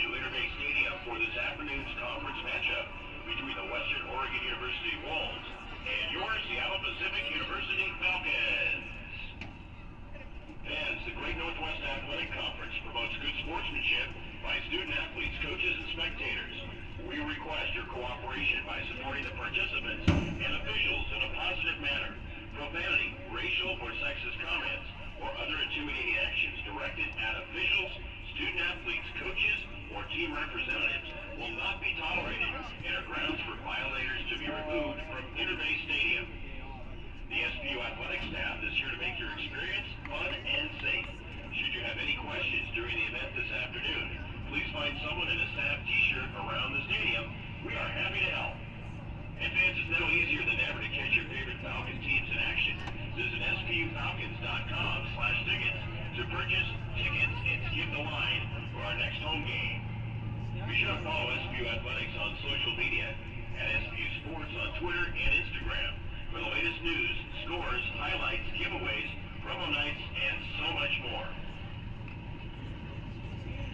to Interbay Stadium for this afternoon's conference matchup between the Western Oregon University Wolves and your Seattle Pacific University Falcons. Fans, the Great Northwest Athletic Conference promotes good sportsmanship by student athletes, coaches, and spectators. We request your cooperation by supporting the participants and officials in a positive manner. Profanity, racial or sexist comments, or other intimidating actions directed at officials, student athletes, coaches, or team representatives will not be tolerated and are grounds for violators to be removed from Interbay Stadium. The SPU athletic staff is here to make your experience fun and safe. Should you have any questions during the event this afternoon, please find someone in a staff t-shirt around the stadium. We are happy to help. And fans, it's now easier than ever to catch your favorite Falcon teams in action. Visit spufalcons.com/tickets to purchase tickets and skip the line for our next home game. Be sure to follow SPU Athletics on social media at SPU Sports on Twitter and Instagram for the latest news, scores, highlights, giveaways, promo nights, and so much more.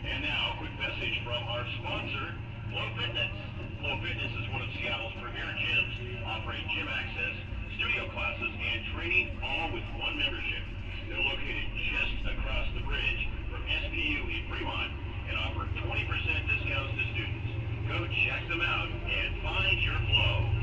And now, a quick message from our sponsor, Flow Fitness. Flow Fitness is one of Seattle's premier gyms, offering gym access, studio classes, and training, all with one membership. They're located just across the bridge from SPU in Fremont and offer 20% discounts to students. Go check them out and find your flow.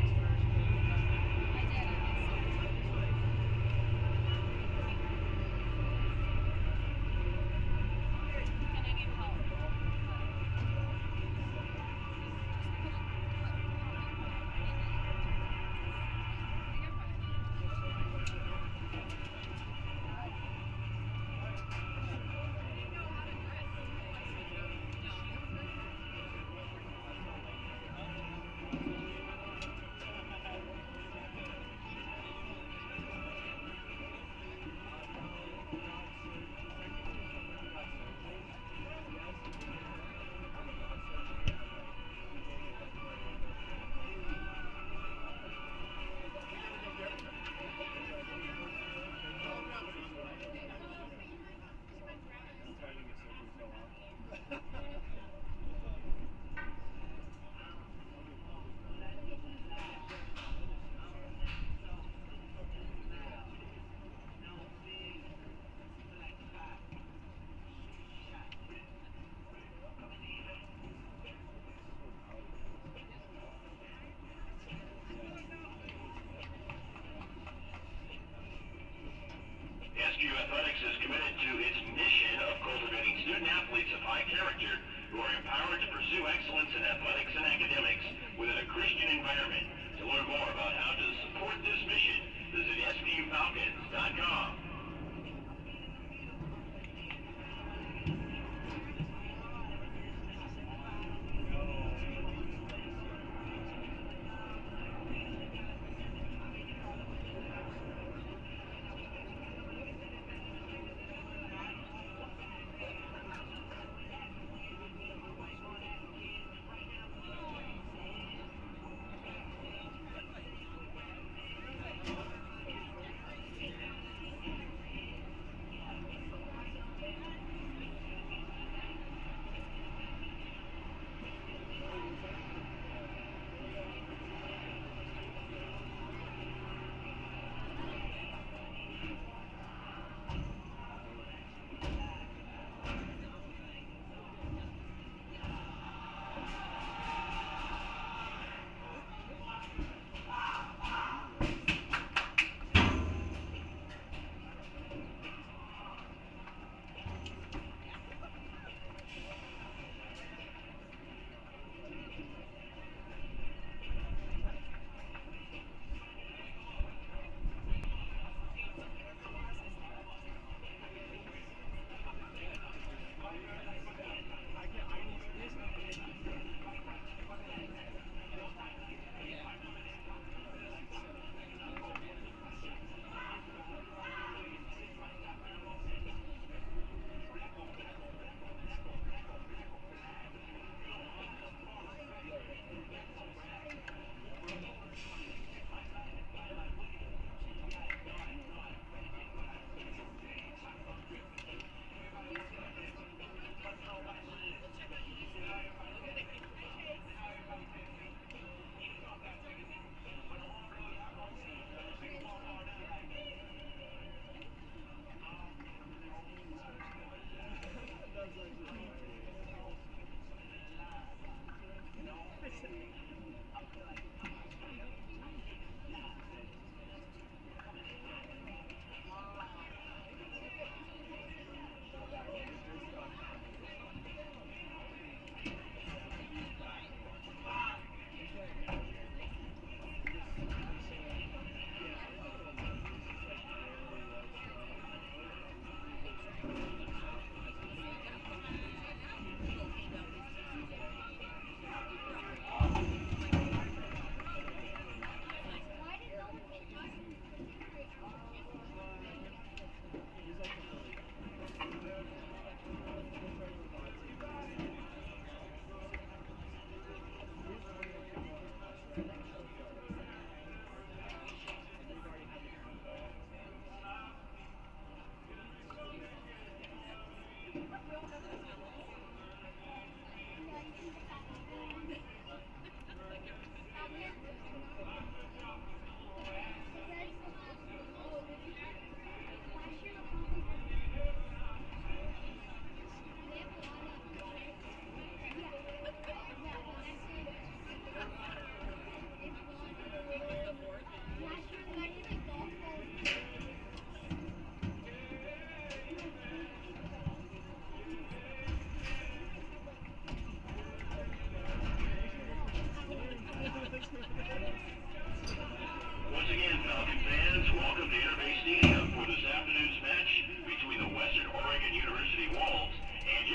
SPU Athletics is committed to its mission of cultivating student athletes of high character who are empowered to pursue excellence in athletics and academics within a Christian environment. To learn more about how to support this mission, visit spufalcons.com.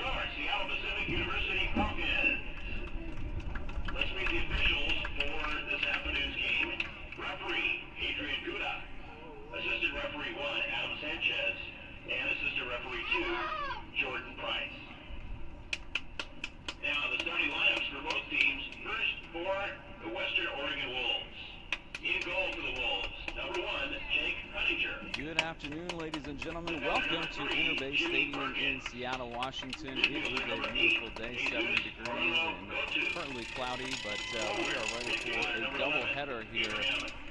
your Seattle Pacific University Falcons. Let's meet the officials for this afternoon's game. Referee, Adrian Guda. Assistant referee 1, Adam Sanchez. And assistant referee 2, Jordan Price. Now, the starting lineups for both teams. First, for the Western Oregon Wolves. In goal for the Wolves, number 1, Jake Hunninger. Good afternoon, ladies and gentlemen. Welcome to Interbay Stadium in Seattle, Washington. It is a beautiful day, 70 degrees and currently cloudy, but we are ready for a doubleheader here.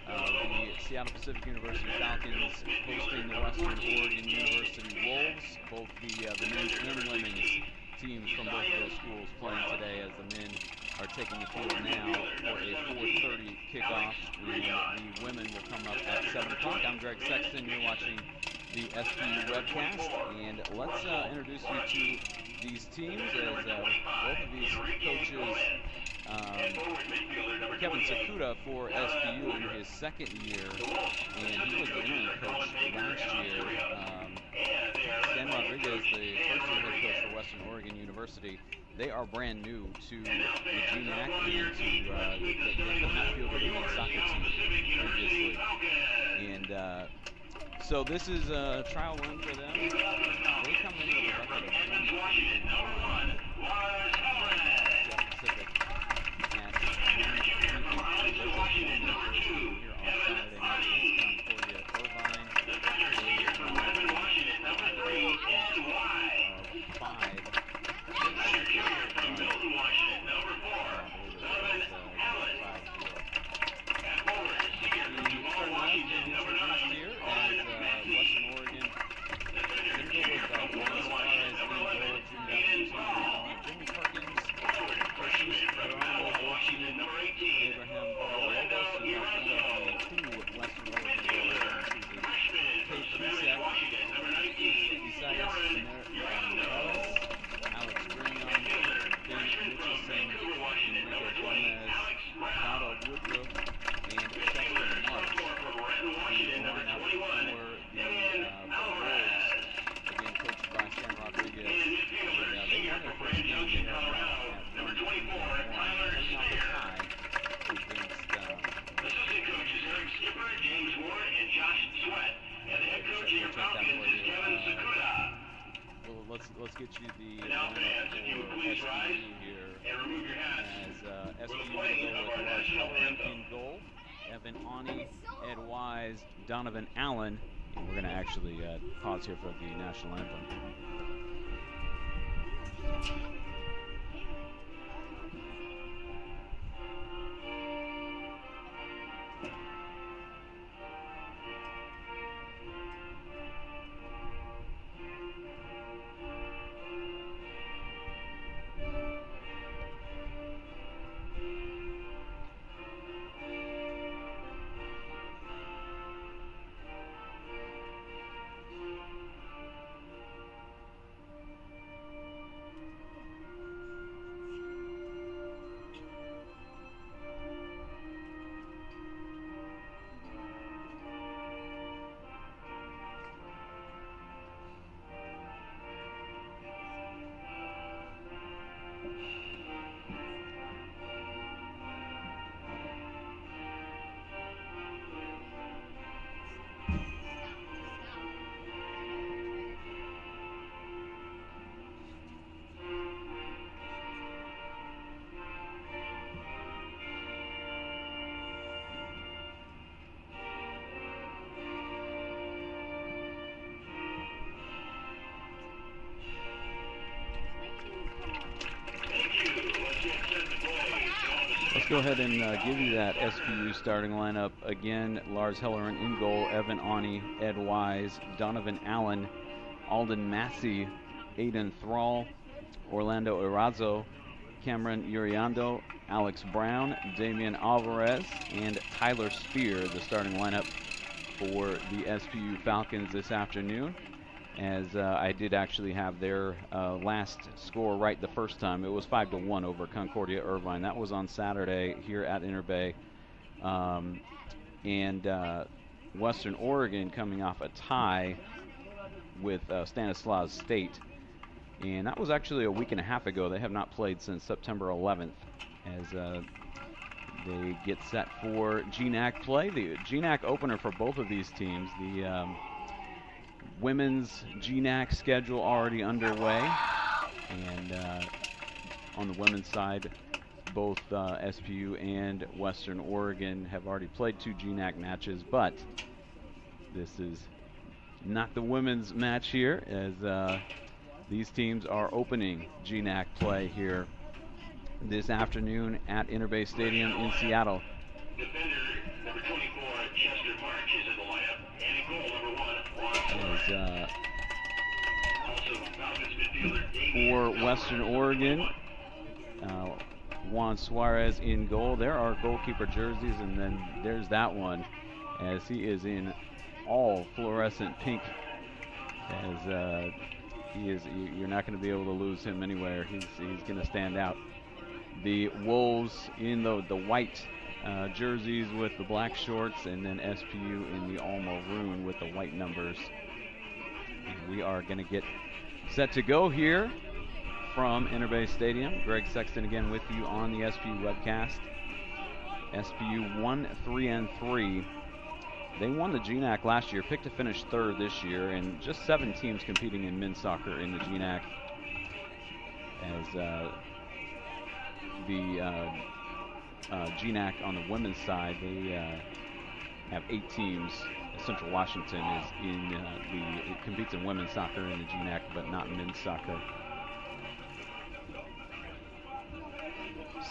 The Seattle Pacific University Falcons hosting the Western Oregon University Wolves. Both the men's and women's teams from both of those schools playing today, as the men are taking the field now for a 4:30 kickoff. The women will come up at 7 o'clock. I'm Greg Sexton. You're watching the SPU webcast, and let's introduce you to these teams, as both of these coaches, Kevin Sakuda for SPU in his second year, and he was the interim coach last year. Stan Rodriguez, the first-year head coach for Western Oregon University, they are brand new to the GNAC and to they have not fielded a men's soccer team previously. And so this is a trial run for them. They come in with a record of 1 Pacific Let's get you the lineup for SPU here, as SPU will go with Lars Hellerin in goal, Evan Ani, Ed Wise, Donovan Allen, and we're going to actually pause here for the national anthem. Let's go ahead and give you that SPU starting lineup again. Lars Hellerin in goal, Evan Ani, Ed Wise, Donovan Allen, Alden Massey, Aiden Thrall, Orlando Erazo, Cameron Uriando, Alex Brown, Damian Alvarez, and Tyler Spear, the starting lineup for the SPU Falcons this afternoon. As I did actually have their last score right the first time. It was 5-1 over Concordia Irvine. That was on Saturday here at Interbay. And Western Oregon coming off a tie with Stanislaus State And that was actually a week and a half ago. They have not played since September 11th as they get set for GNAC play. The GNAC opener for both of these teams. The women's GNAC schedule already underway. And on the women's side, both SPU and Western Oregon have already played 2 GNAC matches, but this is not the women's match here, as these teams are opening GNAC play here this afternoon at Interbay Stadium in Seattle. Defender number 24, Chester March, is in the lineup. And in goal, number 1, Juan also Falcons midfielder for Western Oregon, Juan Suarez in goal. There are goalkeeper jerseys, and then there's that one, as he is in all fluorescent pink, as he is. You're not going to be able to lose him anywhere. He's going to stand out. The Wolves in the white jerseys with the black shorts, and then SPU in the all maroon with the white numbers. And we are going to get set to go here from Interbay Stadium. Greg Sexton again with you on the SPU webcast. SPU 1-3-3. They won the GNAC last year, picked to finish 3rd this year, and just 7 teams competing in men's soccer in the GNAC. As the GNAC on the women's side, they have 8 teams. Central Washington is in it competes in women's soccer in the GNAC, but not men's soccer.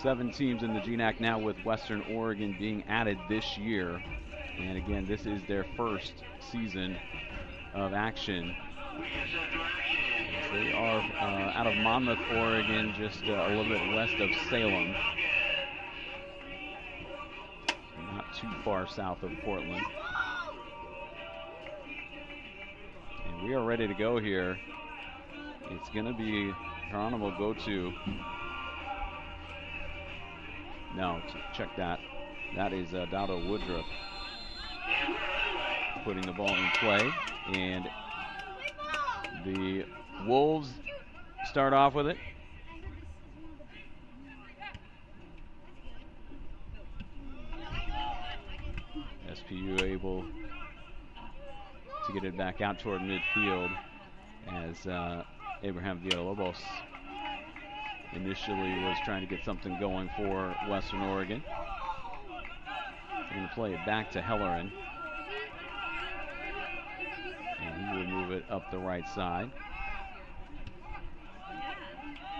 7 teams in the GNAC now, with Western Oregon being added this year. And again, this is their first season of action. They are out of Monmouth, Oregon, just a little bit west of Salem. Not too far south of Portland. And we are ready to go here. It's going to be Geronimo go-to. No, check that. That is Dado Woodruff putting the ball in play. And the Wolves start off with it. SPU able to get it back out toward midfield, as Abraham Villalobos initially was trying to get something going for Western Oregon. They're going to play it back to Hellerin. And he will move it up the right side.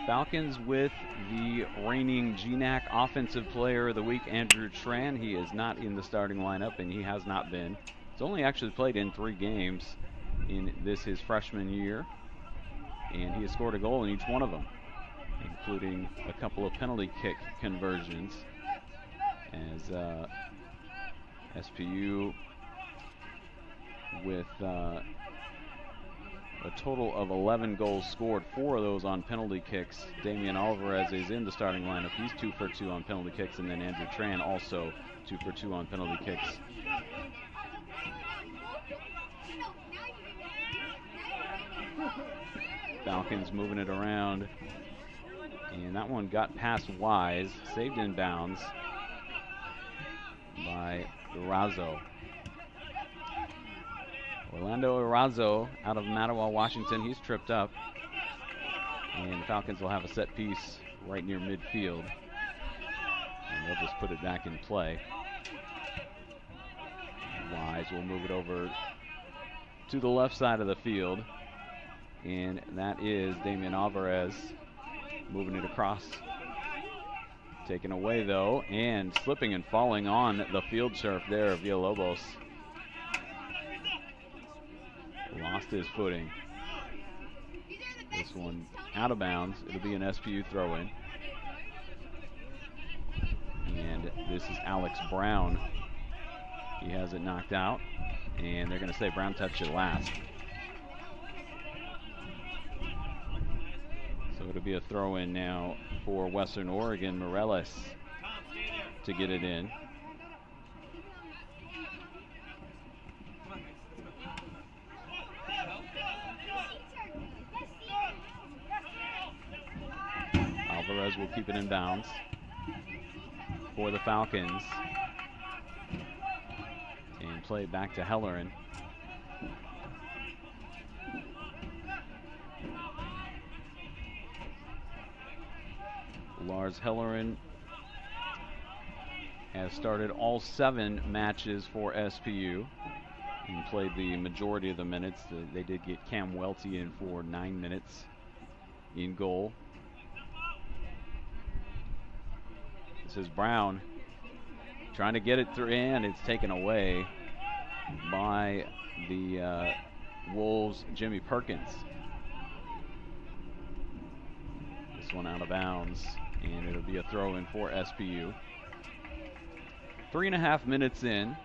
Falcons with the reigning GNAC Offensive Player of the Week, Andrew Tran. He is not in the starting lineup, and he has not been. He's only actually played in 3 games in his freshman year, and he has scored a goal in each one of them, including a couple of penalty kick conversions, as SPU with a total of 11 goals scored, 4 of those on penalty kicks. Damian Alvarez is in the starting lineup. He's 2 for 2 on penalty kicks, and then Andrew Tran also 2 for 2 on penalty kicks. Falcons moving it around, and that one got past Wise, saved in bounds by Erazo. Orlando Erazo out of Mattawa, Washington. He's tripped up, and Falcons will have a set piece right near midfield, and they'll just put it back in play. Wise will move it over to the left side of the field, and that is Damian Alvarez moving it across. Taken away though, and slipping and falling on the field turf there, Villalobos. Lost his footing. This one out of bounds. It'll be an SPU throw-in. And this is Alex Brown. He has it knocked out, and they're going to say Brown touched it last. So it'll be a throw-in now for Western Oregon. Morales to get it in. Suarez will keep it in bounds for the Falcons. And play it back to Hellerin. Lars Hellerin has started all 7 matches for SPU and played the majority of the minutes. They did get Cam Welty in for 9 minutes in goal. This is Brown trying to get it through, and it's taken away by the Wolves' Jimmy Perkins. This one out of bounds, and it'll be a throw-in for SPU. 3.5 minutes in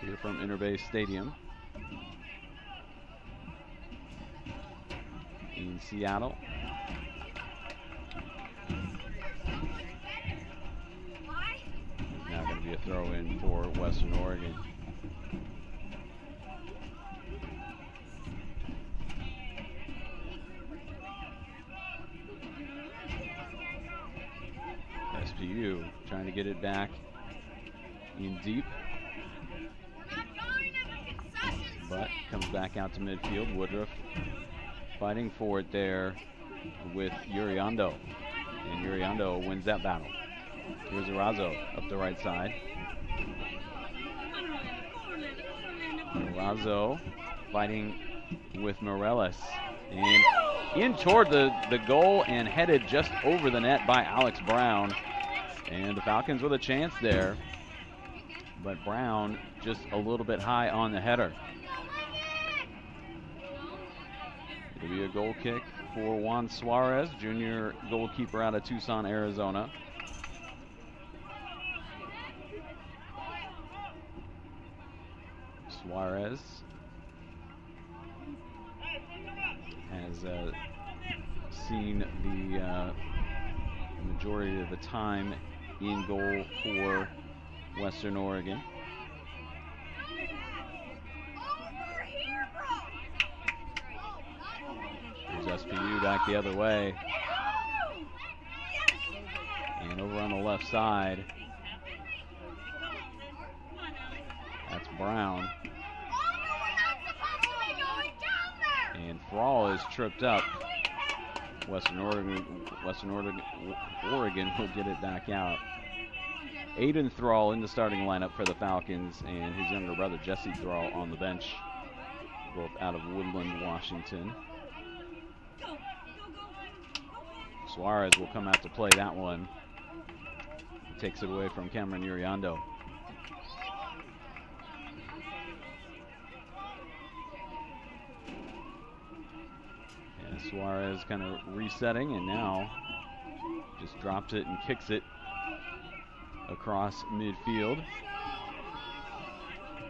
here from Interbase Stadium in Seattle. Now going to be a throw-in for Western Oregon. SPU trying to get it back in deep, but comes back out to midfield. Woodruff fighting for it there with Uriando, and Uriando wins that battle. Here's Erazo up the right side. Erazo fighting with Morales, and in toward the goal and headed just over the net by Alex Brown. And the Falcons with a chance there, but Brown just a little bit high on the header. It'll be a goal kick for Juan Suarez, junior goalkeeper out of Tucson, Arizona. Suarez has seen the majority of the time in goal for Western Oregon. Here's SPU back the other way. And over on the left side, that's Brown. And Thrall is tripped up. Western Oregon will get it back out. Aiden Thrall in the starting lineup for the Falcons, and his younger brother Jesse Thrall on the bench, both out of Woodland, Washington. Suarez will come out to play that one. Takes it away from Cameron Uriando. Suarez kind of resetting, and now just drops it and kicks it across midfield.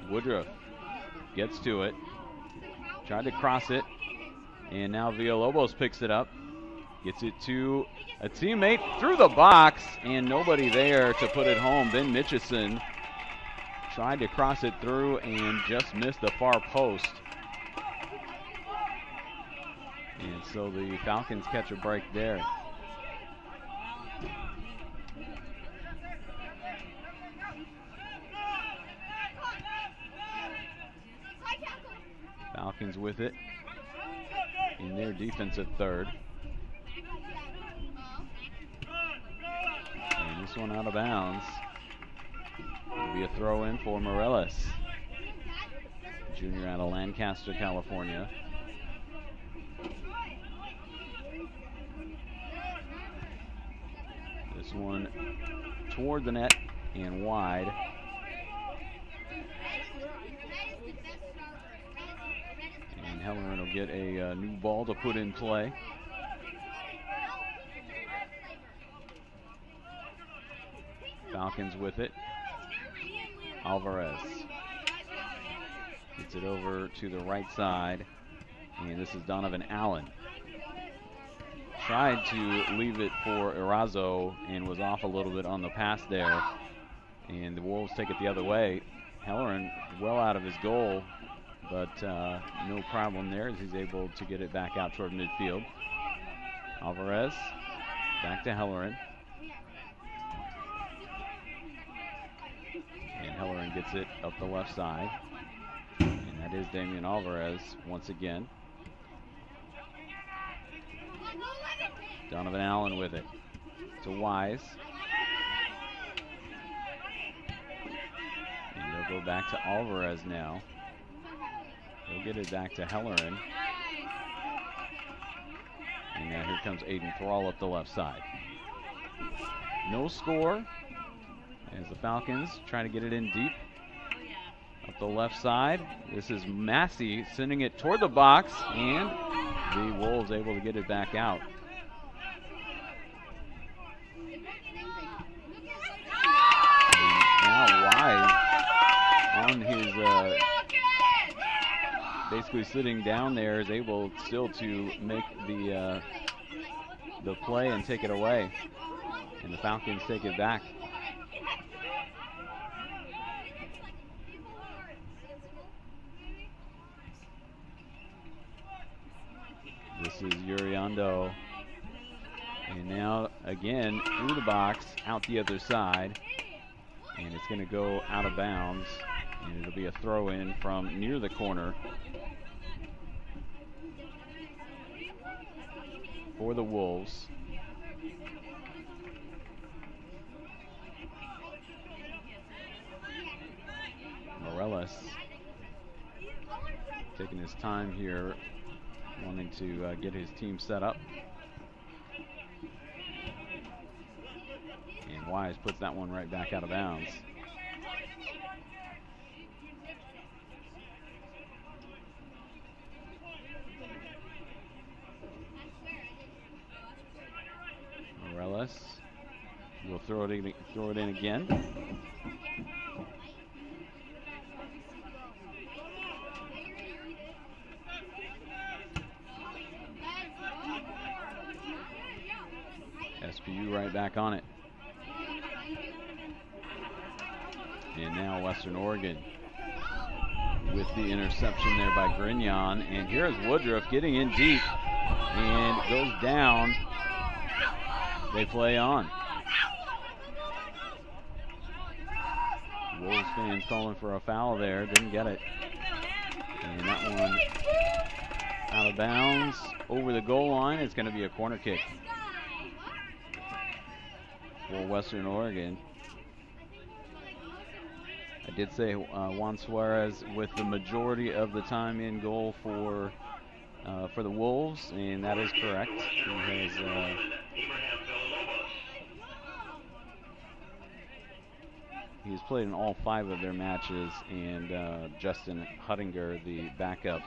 Woodruff gets to it, tried to cross it, and now Villalobos picks it up, gets it to a teammate through the box, and nobody there to put it home. Ben Mitchison tried to cross it through and just missed the far post. And so the Falcons catch a break there. Falcons with it in their defensive third. And this one out of bounds. It'll be a throw-in for Morales, junior out of Lancaster, California. This one toward the net and wide. And Hellerin will get a new ball to put in play. Falcons with it. Alvarez gets it over to the right side, and this is Donovan Allen. Tried to leave it for Erazo and was off a little bit on the pass there, and the Wolves take it the other way. Hellerin well out of his goal, but no problem there as he's able to get it back out toward midfield. Alvarez back to Hellerin. And Hellerin gets it up the left side. And that is Damian Alvarez once again. Donovan Allen with it to Wise. And they'll go back to Alvarez now. They'll get it back to Hellerin. And now here comes Aiden Thrall up the left side. No score as the Falcons try to get it in deep. Up the left side, this is Massey sending it toward the box, and the Wolves able to get it back out. And now Wise on his basically sitting down there is able still to make the play and take it away. And the Falcons take it back. This is Uriando. And now again through the box, out the other side. And it's going to go out of bounds. And it'll be a throw in from near the corner for the Wolves. Morales taking his time here, wanting to get his team set up. And Wise puts that one right back out of bounds. Morales will throw it in again. SPU right back on it. And now Western Oregon with the interception there by Grignon. And here's Woodruff getting in deep and goes down. They play on. Wolves fans calling for a foul there. Didn't get it. And that one out of bounds over the goal line. It's going to be a corner kick for Western Oregon. I did say Juan Suarez with the majority of the time in goal for the Wolves, and that is correct. He has he's played in all 5 of their matches, and Justin Huttinger, the backup,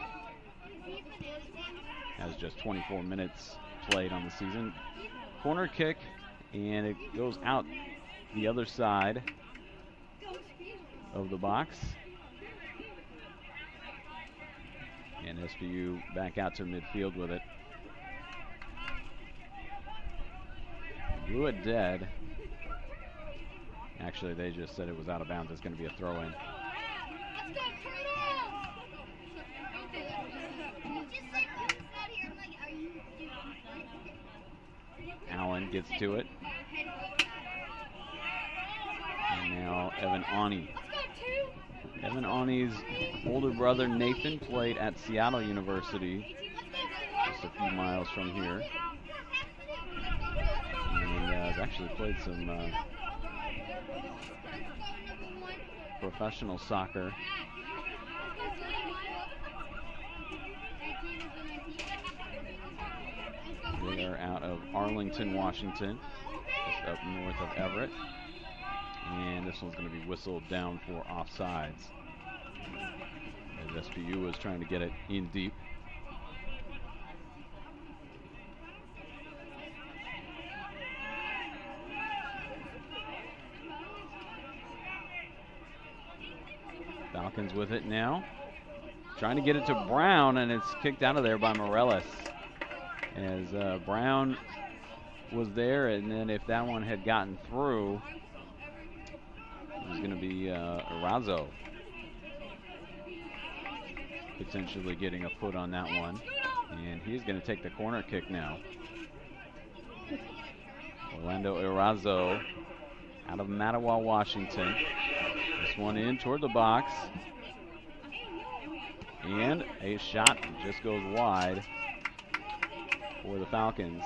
has just 24 minutes played on the season. Corner kick, and it goes out the other side of the box. And SPU back out to midfield with it. Blew it dead. Actually, they just said it was out of bounds. It's going to be a throw-in. Allen gets to it. And now Evan Ani. Evan Ani's older brother Nathan played at Seattle University, just a few miles from here. And has actually played some professional soccer. They are out of Arlington, Washington, just up north of Everett. And this one's going to be whistled down for offsides, as SPU is trying to get it in deep. Falcons with it now, trying to get it to Brown, and it's kicked out of there by Morales, as Brown was there, and then if that one had gotten through, it was going to be Arazo potentially getting a foot on that one. And he's going to take the corner kick now. Orlando Erazo out of Mattawa, Washington. This one in toward the box. And a shot just goes wide for the Falcons.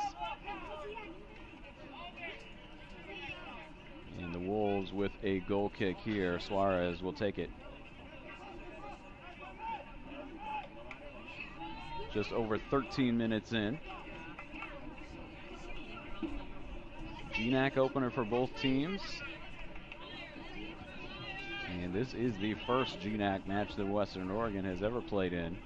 And the Wolves with a goal kick here. Suarez will take it. Just over 13 minutes in. GNAC opener for both teams. And this is the first GNAC match that Western Oregon has ever played in.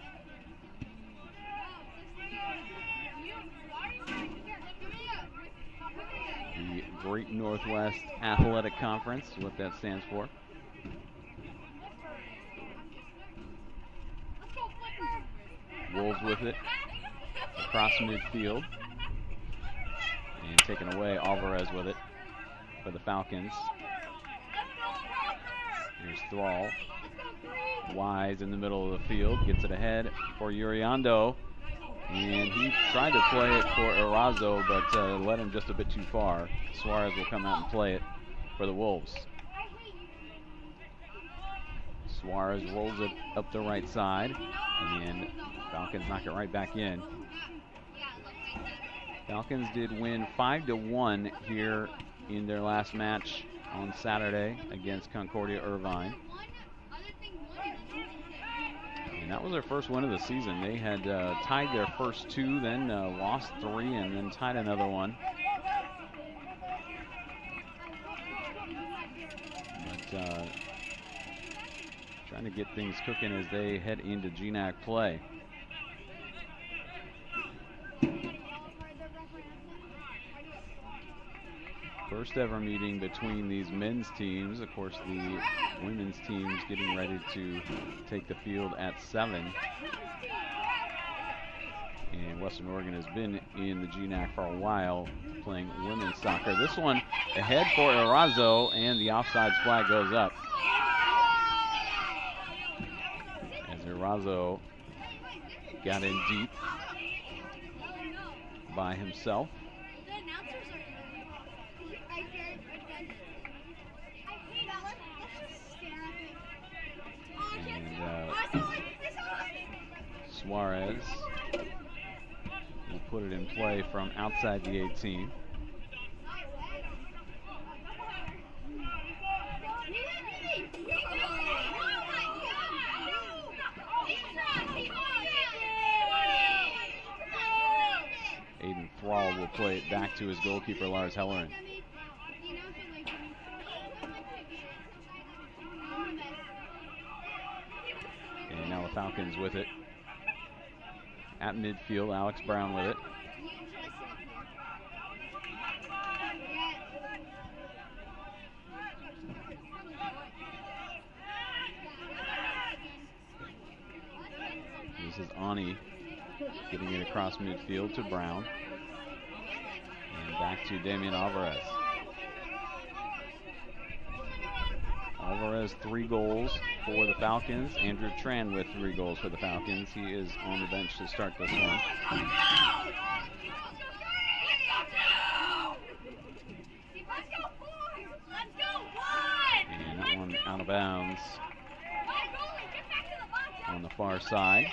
The Great Northwest Athletic Conference, what that stands for. Wolves with it across midfield. And taken away, Alvarez with it for the Falcons. Here's Thrall. Wise in the middle of the field, gets it ahead for Uriando. And he tried to play it for Erazo, but led him just a bit too far. Suarez will come out and play it for the Wolves. Suarez rolls it up the right side, and Falcons knock it right back in. Falcons did win 5-1 here in their last match on Saturday against Concordia Irvine. And that was their first win of the season. They had tied their first two, then lost three, and then tied another one. But trying to get things cooking as they head into GNAC play. First ever meeting between these men's teams. Of course, the women's team's getting ready to take the field at 7. And Western Oregon has been in the GNAC for a while, playing women's soccer. This one ahead for Erazo, and the offside flag goes up. As Erazo got in deep by himself. Suarez will put it in play from outside the 18. Aiden Thrall will play it back to his goalkeeper, Lars Hellerin. And now the Falcons with it. At midfield, Alex Brown with it. This is Ani getting it across midfield to Brown. And back to Damian Alvarez. Alvarez 3 goals for the Falcons. Andrew Tran with 3 goals for the Falcons. He is on the bench to start this one. And that one out of bounds on the far side.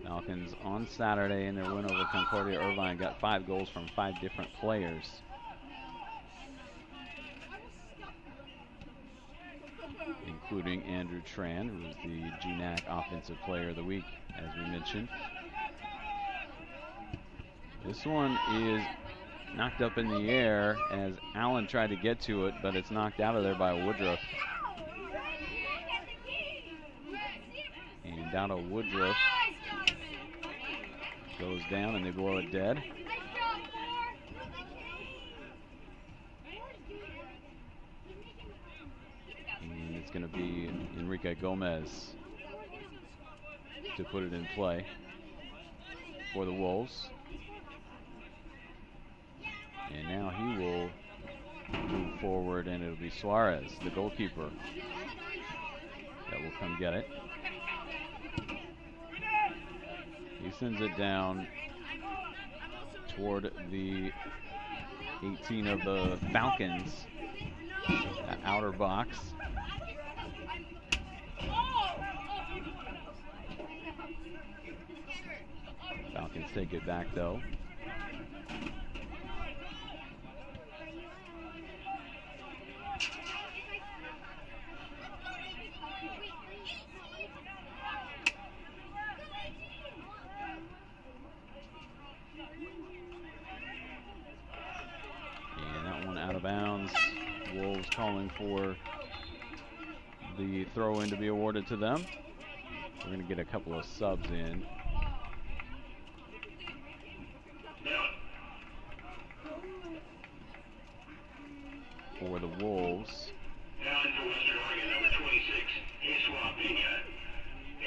Falcons on Saturday in their win over Concordia Irvine got 5 goals from 5 different players. Including Andrew Tran, who was the GNAC Offensive Player of the Week, as we mentioned. This one is knocked up in the air as Allen tried to get to it, but it's knocked out of there by Woodruff. And Dowdle Woodruff goes down and they blow it dead. And it's going to be Enrique Gomez to put it in play for the Wolves. And now he will move forward, and it'll be Suarez, the goalkeeper, that will come get it. He sends it down toward the 18 of the Falcons. That outer box. Falcons take it back though. And that one out of bounds. Wolves calling for the throw-in to be awarded to them. We're going to get a couple of subs in. For the Wolves. Now in for Western Oregon, number 26, Jesua Pena.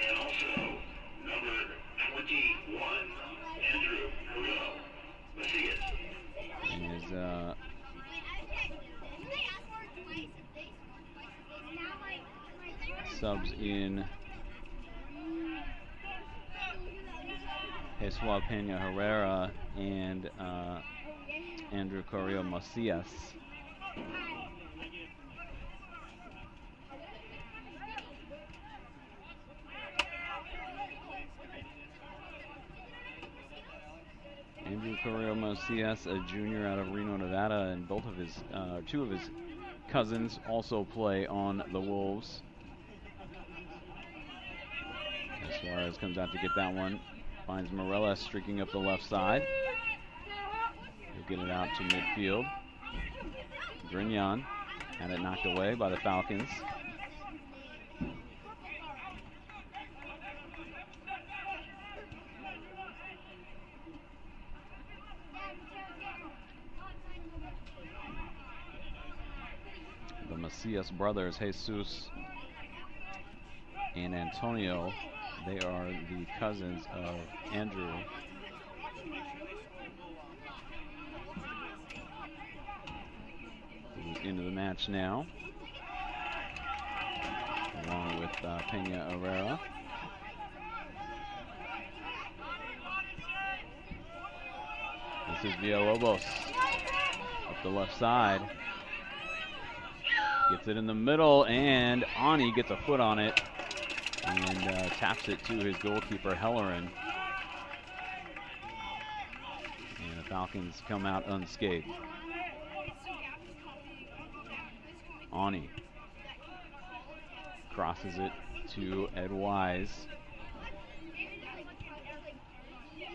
And also, number 21, Andrew Carrillo Macias. Is subs in Jesua Pena Herrera and Andrew Carrillo Macias. Andrew Carrillo Macias, a junior out of Reno, Nevada, and both of his, two of his cousins also play on the Wolves. As Suarez comes out to get that one, finds Morella streaking up the left side. He'll get it out to midfield. Grignon had it knocked away by the Falcons. The Macias brothers, Jesus and Antonio, they are the cousins of Andrew. Who's into the match now, along with Pena Herrera. This is Villalobos up the left side. Gets it in the middle, and Ani gets a foot on it and taps it to his goalkeeper, Hellerin. And the Falcons come out unscathed. Ani crosses it to Ed Wise.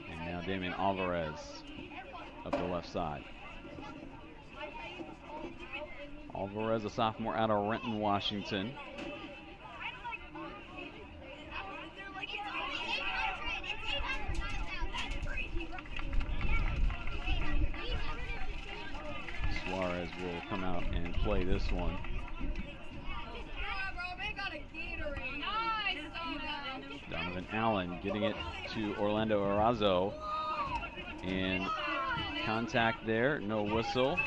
And now Damian Alvarez up the left side. Alvarez, a sophomore out of Renton, Washington. Suarez will come out and play this one. Donovan Allen getting it to Orlando Arazo. And contact there, no whistle.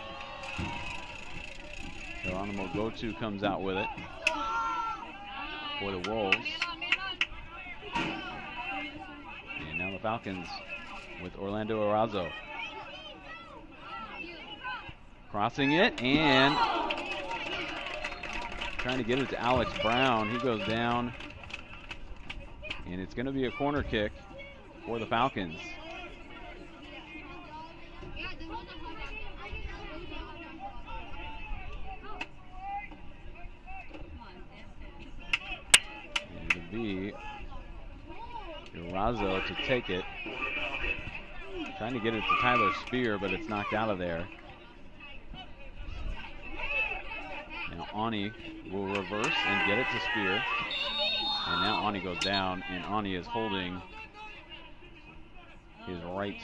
Geronimo Gotu comes out with it for the Wolves. And now the Falcons with Orlando Arazo. Crossing it and trying to get it to Alex Brown. He goes down. And it's going to be a corner kick for the Falcons. Be Arazo to take it. Trying to get it to Tyler Spear, but it's knocked out of there. Now Ani will reverse and get it to Spear. And now Ani goes down, and Ani is holding his right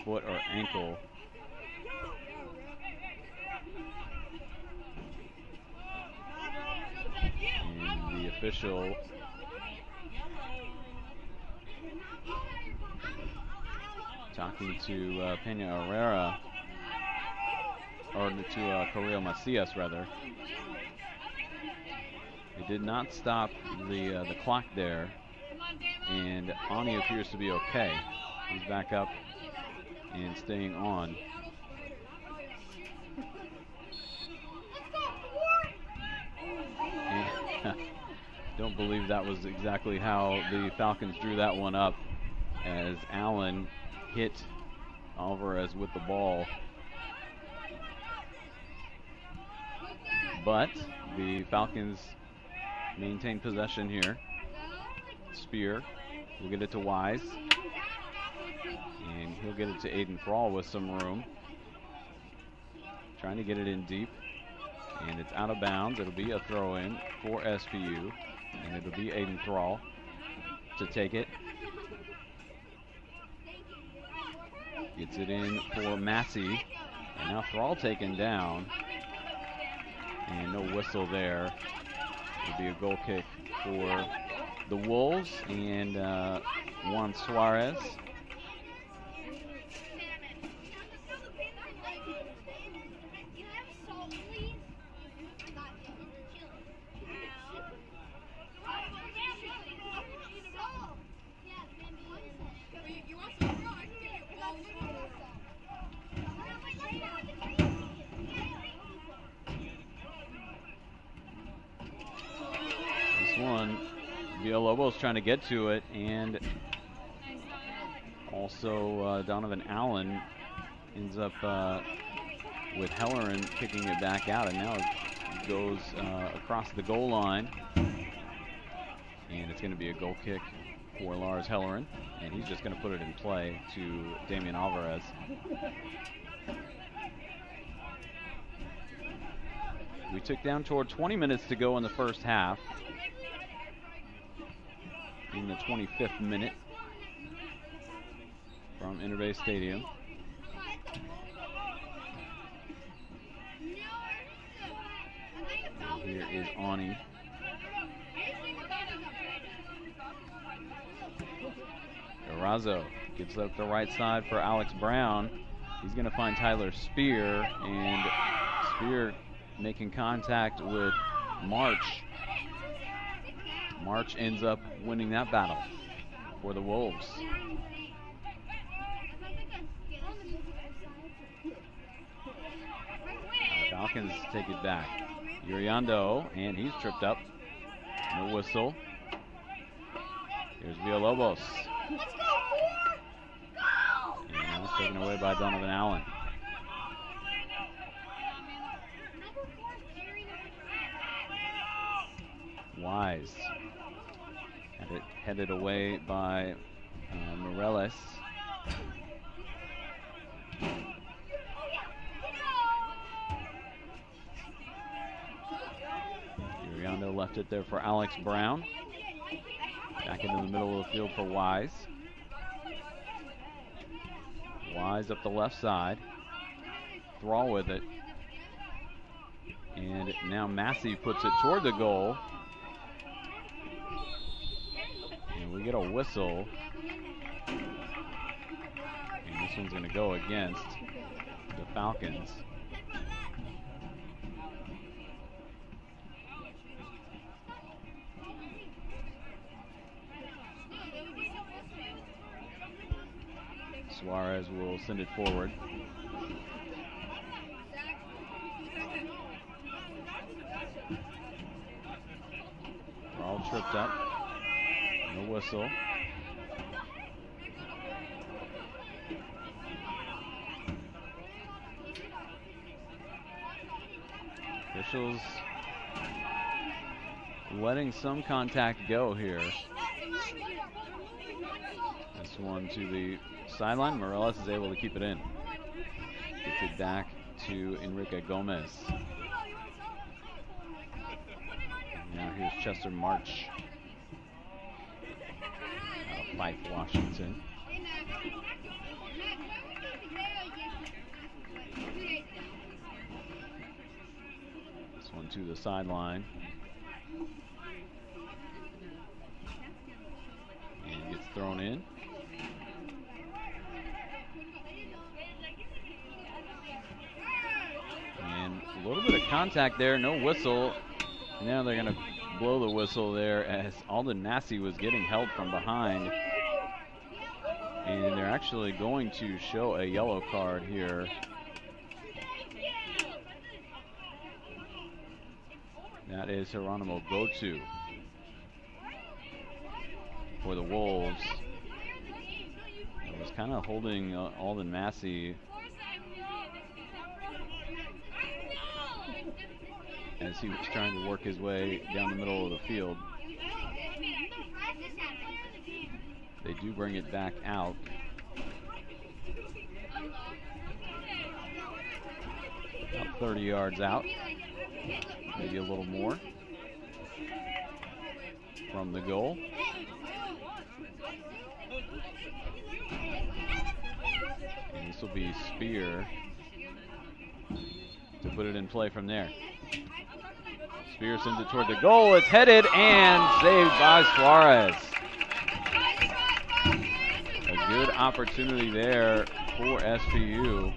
foot or ankle. And the official talking to Pena Herrera, or to Carrillo Macias rather. It did not stop the clock there. and Ani appears to be okay. He's back up and staying on. And don't believe that was exactly how the Falcons drew that one up, as Allen hit Alvarez with the ball. But the Falcons maintain possession here. Spear will get it to Wise, and he'll get it to Aiden Thrall with some room. Trying to get it in deep, and it's out of bounds. It'll be a throw in for SPU, and it'll be Aiden Thrall to take it. Gets it in for Massey, and now Thrall taken down, and no whistle there. It'll be a goal kick for the Wolves, and Juan Suarez. Villalobos trying to get to it, and also Donovan Allen ends up with Hellerin kicking it back out, and now it goes across the goal line, and it's going to be a goal kick for Lars Hellerin, and he's just going to put it in play to Damian Alvarez. We took down toward 20 minutes to go in the first half. In the 25th minute from Interbay Stadium. Here is Ani. Erazo gives up the right side for Alex Brown. He's going to find Tyler Spear, and Spear making contact with March. March ends up winning that battle for the Wolves. The Falcons take it back. Uriando, and he's tripped up. No whistle. Here's Villalobos. And now it's taken away by Donovan Allen. Wise. Headed away by Morales. Uriando left it there for Alex Brown. Back into the middle of the field for Wise. Wise up the left side. Thrall with it. And now Massey puts it toward the goal. And we get a whistle. And this one's going to go against the Falcons. Suarez will send it forward. They're all tripped up. No whistle. Officials letting some contact go here. This one to the sideline. Morales is able to keep it in. Gets it back to Enrique Gomez. Now here's Chester March out of Fife, Washington. This one to the sideline. And gets thrown in. And a little bit of contact there, no whistle. And now they're going to blow the whistle there as Alden Massey was getting held from behind. And they're actually going to show a yellow card here. That is Geronimo Gotu for the Wolves. It was kind of holding Alden Massey as he was trying to work his way down the middle of the field. They do bring it back out. About 30 yards out, maybe a little more from the goal. And this will be Spear to put it in play from there. Spear sends it toward the goal. It's headed and saved by Suarez. A good opportunity there for SPU.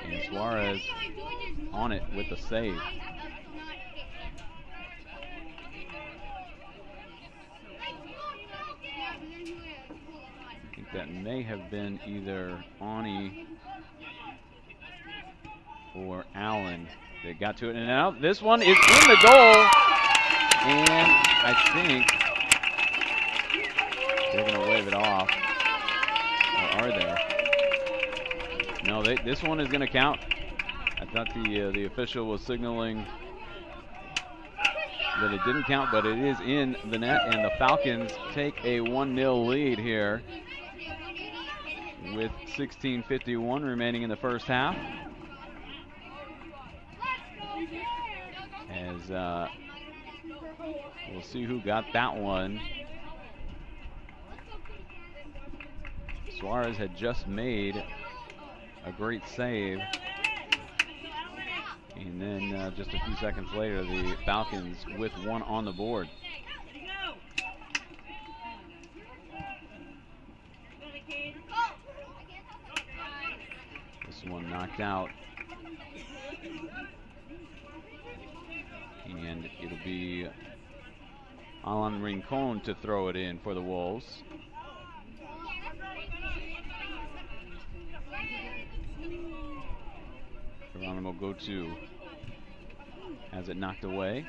And Suarez on it with the save. I think that may have been either Ani or Allen that got to it. And now this one is in the goal. And I think they're going to wave it off. Or are they? No, this one is going to count. I thought the official was signaling that it didn't count, but it is in the net, and the Falcons take a 1-0 lead here with 16:51 remaining in the first half. As we'll see who got that one. Suarez had just made a great save. And then just a few seconds later, the Falcons with one on the board. This one knocked out. And it'll be Alan Rincon to throw it in for the Wolves. Geronimo Gotu has it knocked away.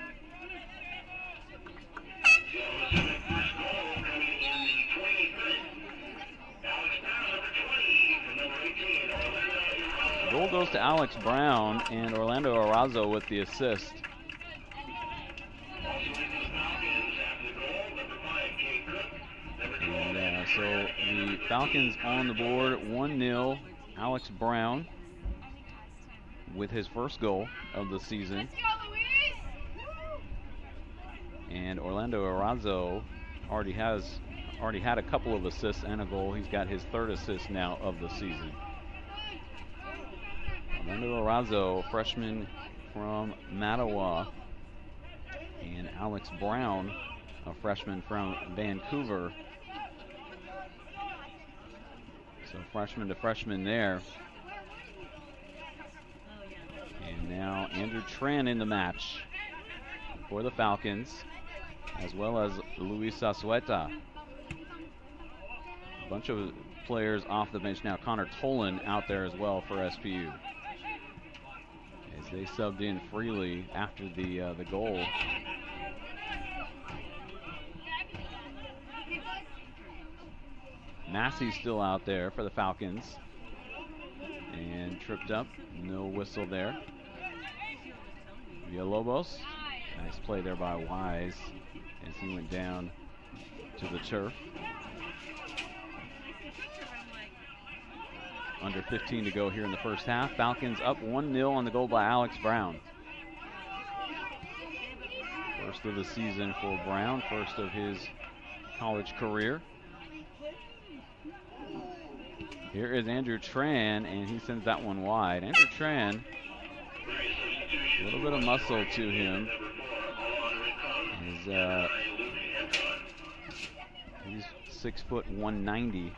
Goal goes to Alex Brown, and Orlando Arazo with the assist. And so the Falcons on the board, 1-0. Alex Brown with his first goal of the season. And Orlando Arazo already had a couple of assists and a goal. He's got his third assist now of the season. Orlando Arazo, freshman from Mattawa, and Alex Brown, a freshman from Vancouver. So freshman to freshman there. And now Andrew Tran in the match for the Falcons, as well as Luis Asueta. A bunch of players off the bench now. Connor Tolan out there as well for SPU, as they subbed in freely after the goal. Massey's still out there for the Falcons, and tripped up. No whistle there. Villalobos, nice play there by Wise as he went down to the turf. Under 15 to go here in the first half. Falcons up 1-0 on the goal by Alex Brown. First of the season for Brown, first of his college career. Here is Andrew Tran, and he sends that one wide. Andrew Tran, a little bit of muscle to him. He's 6 foot 190.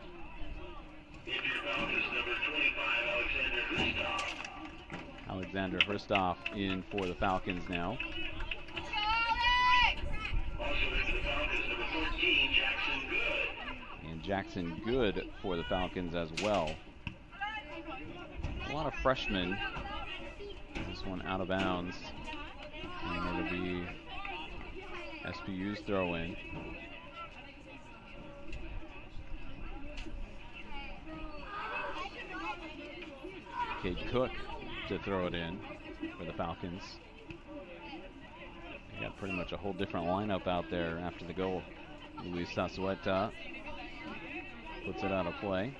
Alexander Hristov in for the Falcons now. Jackson Good for the Falcons as well. A lot of freshmen. This one out of bounds. And it'll be SPU's throw in. Cade Cook to throw it in for the Falcons. They got pretty much a whole different lineup out there after the goal. Luis Sasueta puts it out of play.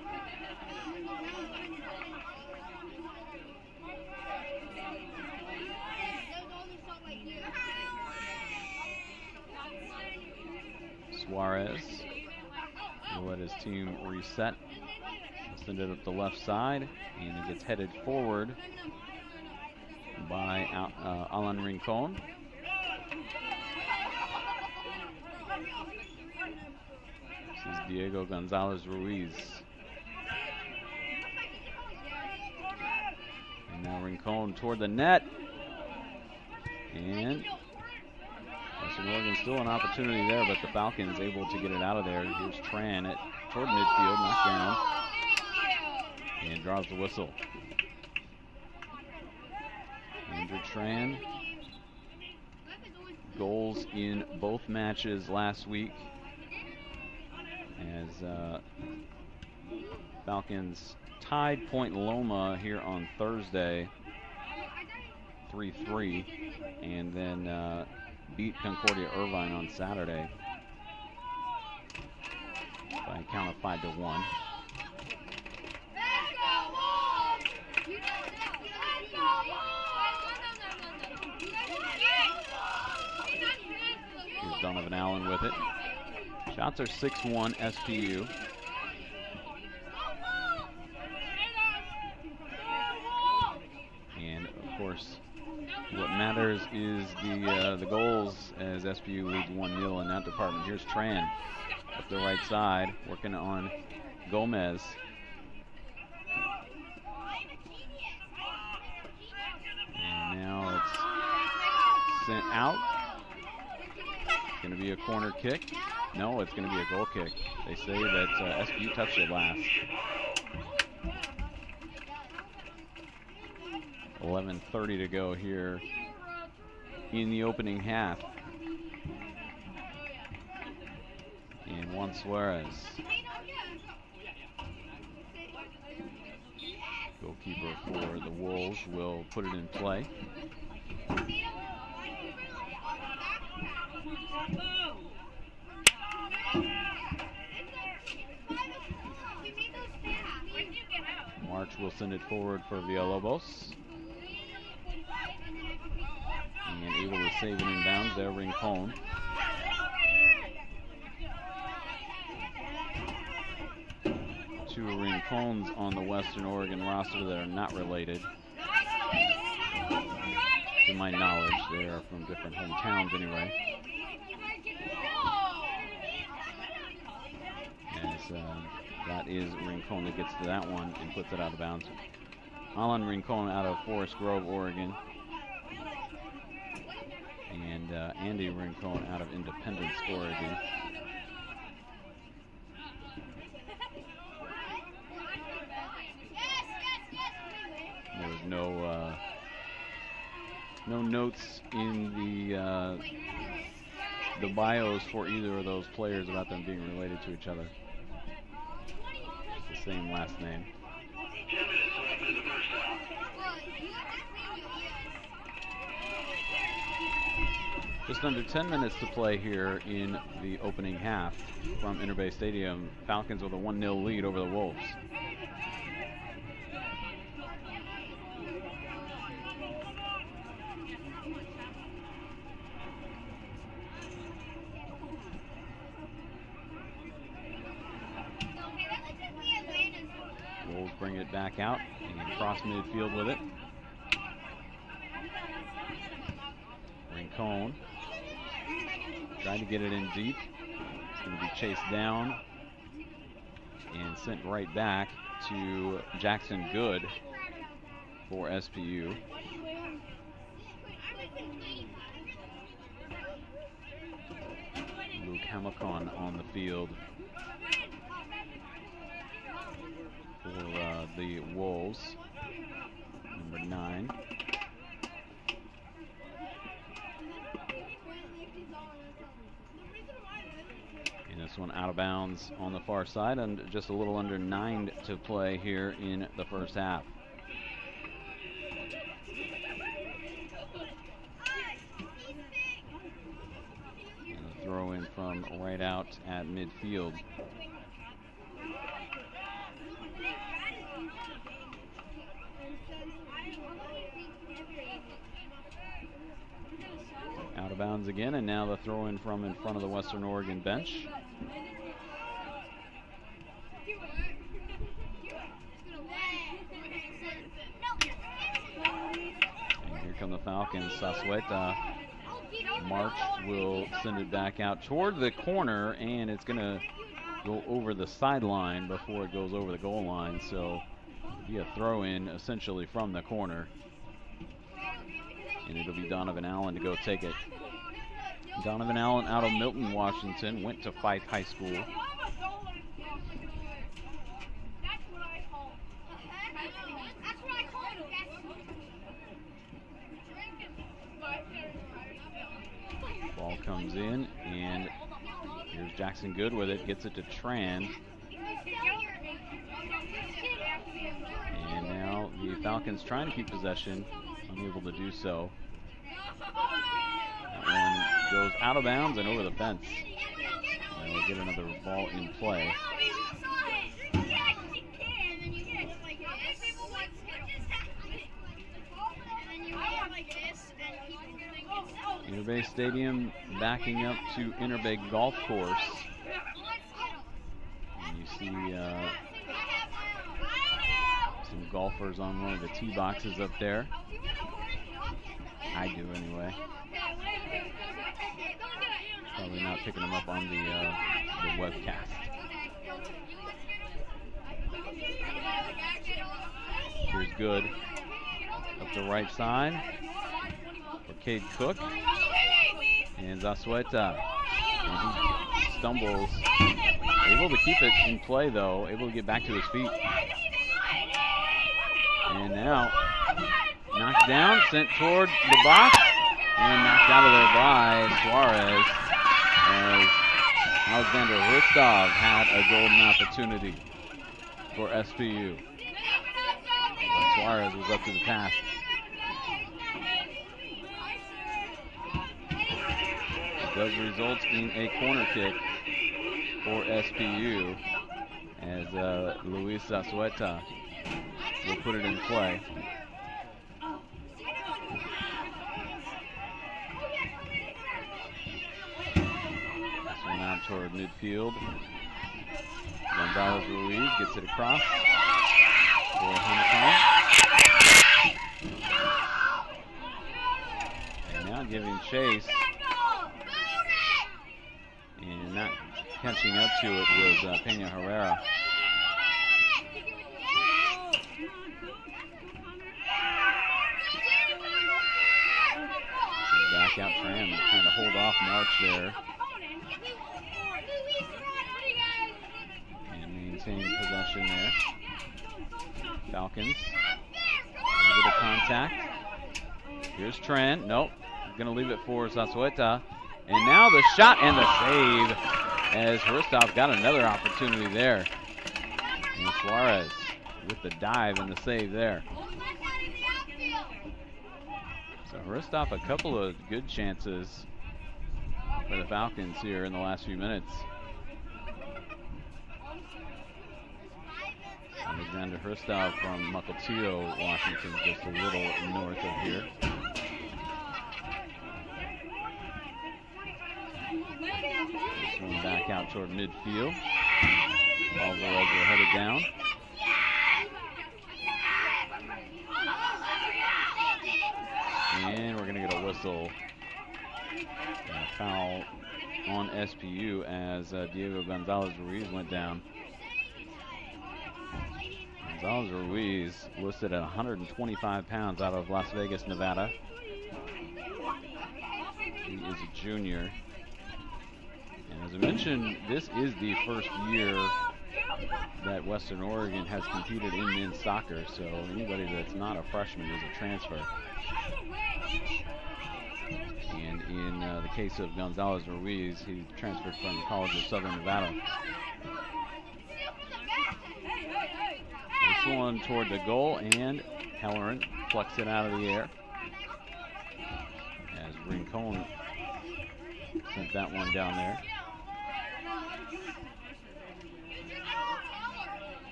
Suarez will let his team reset. Send it up the left side, and it gets headed forward by Alan Rincon. This is Diego Gonzalez Ruiz. And now Rincon toward the net. And Western Oregon still an opportunity there, but the Falcons able to get it out of there. Here's Tran toward midfield, knocked down. And draws the whistle. Andrew Tran, goals in both matches last week as Falcons tied Point Loma here on Thursday 3-3, and then beat Concordia Irvine on Saturday by a count of 5-1. Here's Donovan Allen with it. Shots are 6-1 SPU. And of course, what matters is the goals as SPU leads 1-0 in that department. Here's Tran up the right side, working on Gomez. And now it's sent out. It's going to be a corner kick. No, it's going to be a goal kick. They say that SPU touched it last. 11:30 to go here in the opening half. And Juan Suarez, goalkeeper for the Wolves, will put it in play. March will send it forward for Villalobos. And able to save it in bounds there, Rincon. Two Rincons on the Western Oregon roster that are not related. To my knowledge, they are from different hometowns anyway. As that is Rincon that gets to that one and puts it out of bounds. Alan Rincon out of Forest Grove, Oregon. And Andy Rincon out of Independence, Oregon. There was no notes in the bios for either of those players about them being related to each other. It's the same last name. Just under 10 minutes to play here in the opening half from Interbay Stadium. Falcons with a 1-0 lead over the Wolves. Wolves bring it back out and cross midfield with it. Rincon trying to get it in deep. It's going to be chased down and sent right back to Jackson Good for SPU. Luke Hamilton on the field for the Wolves, number 9. And this one out of bounds on the far side, and just a little under 9 to play here in the first half. And a throw in from right out at midfield. Out of bounds again, and now the throw in from in front of the Western Oregon bench. And here come the Falcons. Zazueta March will send it back out toward the corner, and it's going to go over the sideline before it goes over the goal line. So be a throw in essentially from the corner. And it'll be Donovan Allen to go take it. Donovan Allen out of Milton, Washington, went to Fife High School. Ball comes in, and here's Jackson Good with it, gets it to Tran. And now the Falcons trying to keep possession, unable to do so. That one goes out of bounds and over the fence. And we'll get another ball in play. Inter Bay Stadium backing up to Inter Bay Golf Course. And you see some golfers on one of the tee boxes up there. I do anyway. Probably not picking them up on the webcast. Here's Good up the right side for Cade Cook. And Zazueta. And he stumbles. Able to keep it in play though, able to get back to his feet. And now knocked down, sent toward the box, and knocked out of there by Suarez as Alexander Ristov had a golden opportunity for SPU. But Suarez was up to the task. Does result in a corner kick for SPU as Luis Zazueta will put it in play. This one out toward midfield. Gonzalez Ruiz gets it across for Honeycomb. And now giving chase. And not catching up to it was Pena Herrera. Back out Tram, trying to hold off March there. And maintain possession there. Falcons. A little bit of contact. Here's Tran. Nope. Going to leave it for Zazueta. And now the shot and the save as Hristov got another opportunity there. And Suarez with the dive and the save there. So Hristov, a couple of good chances for the Falcons here in the last few minutes. Alexander Hristov from Mukilteo, Washington, just a little north of here. This one back out toward midfield. Alvarez will head it down. And we're going to get a whistle. A foul on SPU as Diego Gonzalez Ruiz went down. Gonzalez Ruiz listed at 125 pounds out of Las Vegas, Nevada. He is a junior. And as I mentioned, this is the first year that Western Oregon has competed in men's soccer, so anybody that's not a freshman is a transfer. And in the case of Gonzalez Ruiz, he transferred from College of Southern Nevada. This one toward the goal, and Halloran plucks it out of the air as Rincon sent that one down there.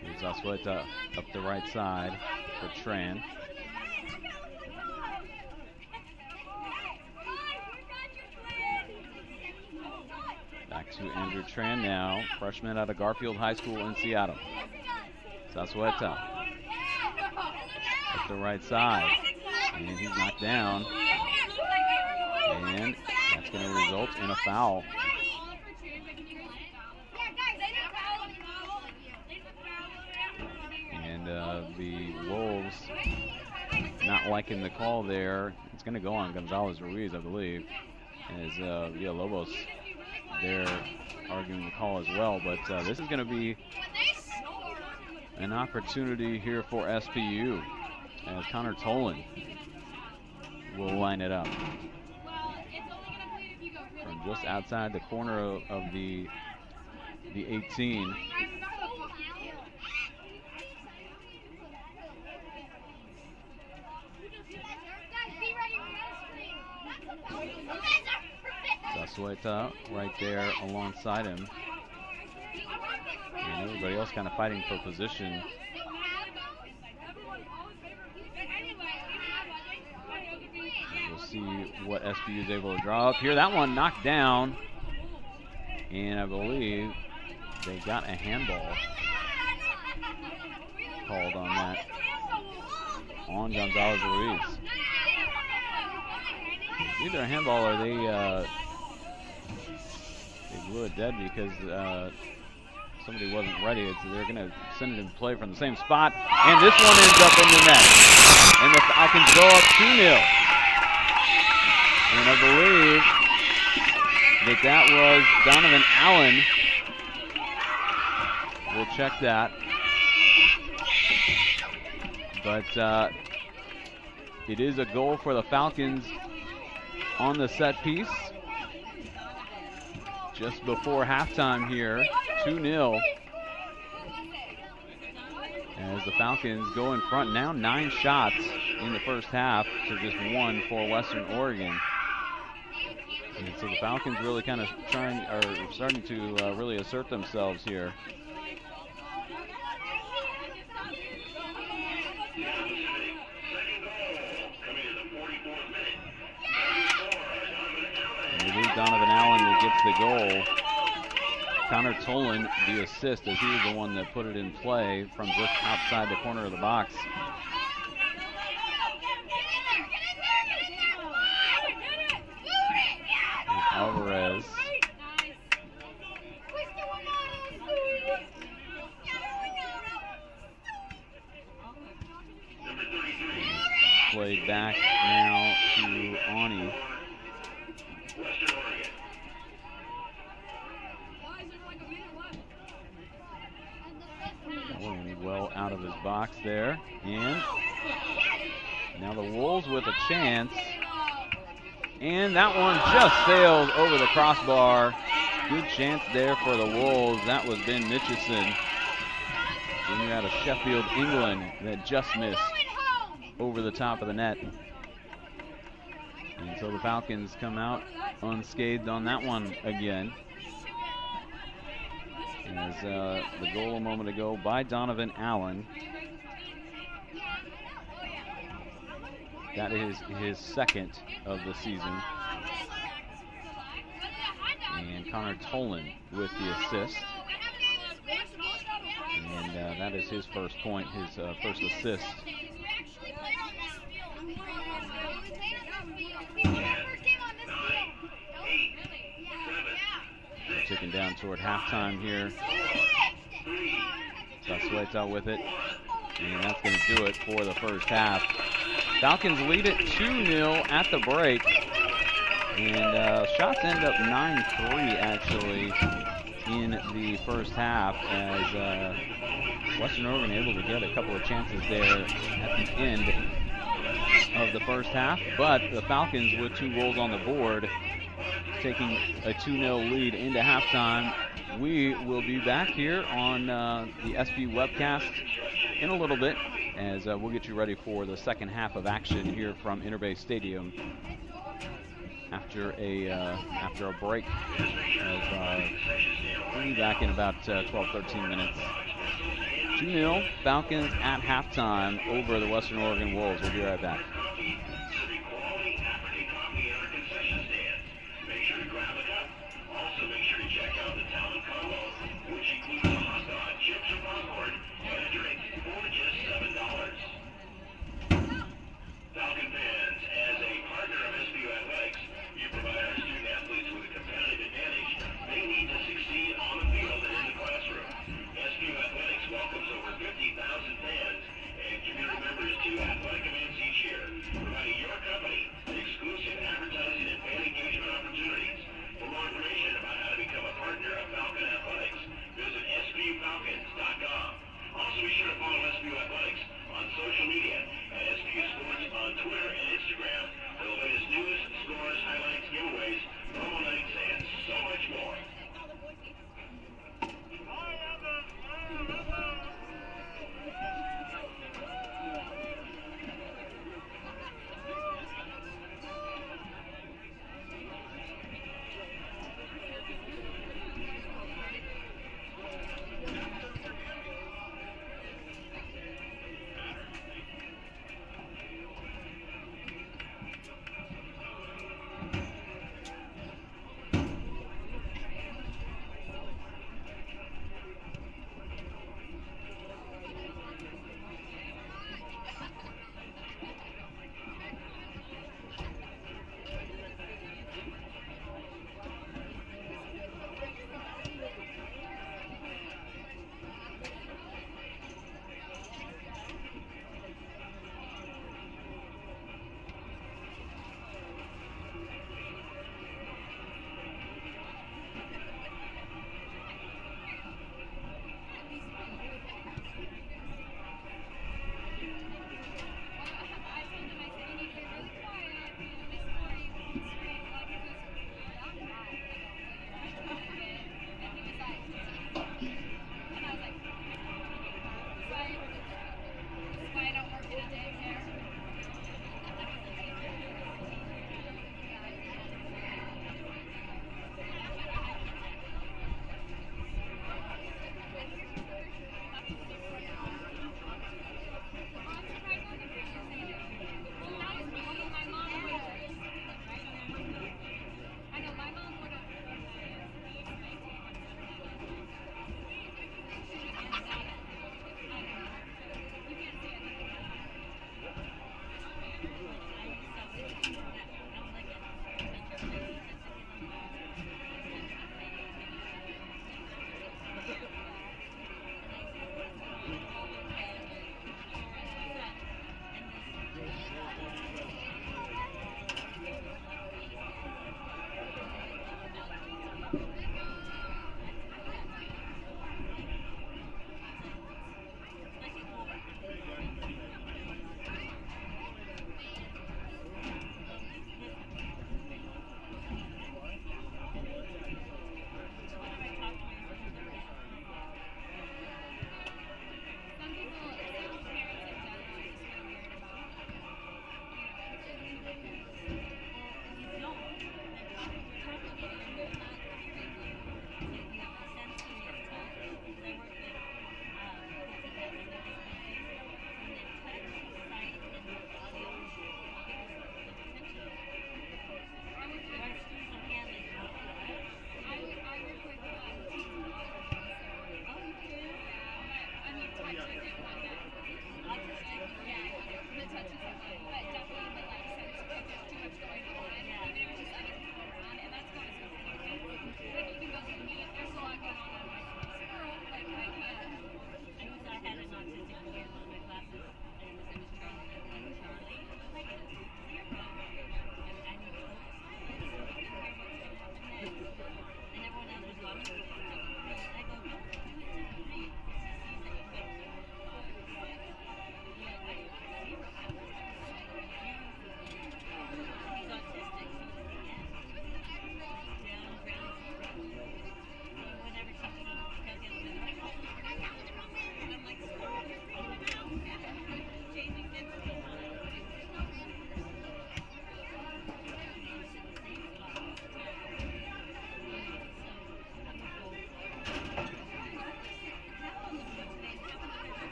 Here's Azueta up the right side for Tran. Back to Andrew Tran now, freshman out of Garfield High School in Seattle. Zazueta up the right side, and he's knocked down, and that's going to result in a foul. And the Wolves not liking the call there. It's going to go on Gonzalez Ruiz, I believe, as Villalobos they're arguing the call as well. But this is going to be an opportunity here for SPU as Connor Tolan will line it up from just outside the corner of the 18. Zazueta right there alongside him. And everybody else kind of fighting for position. We'll see what SPU is able to draw up here. That one knocked down. And I believe they got a handball called on that, on Gonzalez Ruiz. Either a handball or they blew it dead because somebody wasn't ready. They're going to send it in play from the same spot, and this one ends up in the net. And the Falcons go up 2-0. And I believe that was Donovan Allen. We'll check that. But it is a goal for the Falcons on the set piece. Just before halftime here, 2-0. As the Falcons go in front now, 9 shots in the first half to just 1 for Western Oregon. And so the Falcons really kind of starting to really assert themselves here. And it is Donovan Allen that gets the goal. Connor Tolan the assist, as he was the one that put it in play from just outside the corner of the box. Here's Alvarez. Played back now to Ani. Well out of his box there, and now the Wolves with a chance, and that one just sailed over the crossbar. Good chance there for the Wolves. That was Ben Mitchison, junior out of Sheffield, England, that just missed over the top of the net. And so the Falcons come out unscathed on that one again. As the goal a moment ago by Donovan Allen. That is his second of the season. And Connor Tolan with the assist. And that is his first point, his first assist. Ticking down toward halftime here. Zazueta with it, and that's going to do it for the first half. Falcons lead it 2-0 at the break, and shots end up 9-3 actually in the first half, as Western Oregon able to get a couple of chances there at the end of the first half, but the Falcons with 2 goals on the board, taking a 2-0 lead into halftime. We will be back here on the SB webcast in a little bit, as we'll get you ready for the second half of action here from Interbay Stadium after a break. We'll be back in about 12-13 minutes. 2-0 Falcons at halftime over the Western Oregon Wolves. We'll be right back. For more information about how to become a partner of Falcon Athletics, visit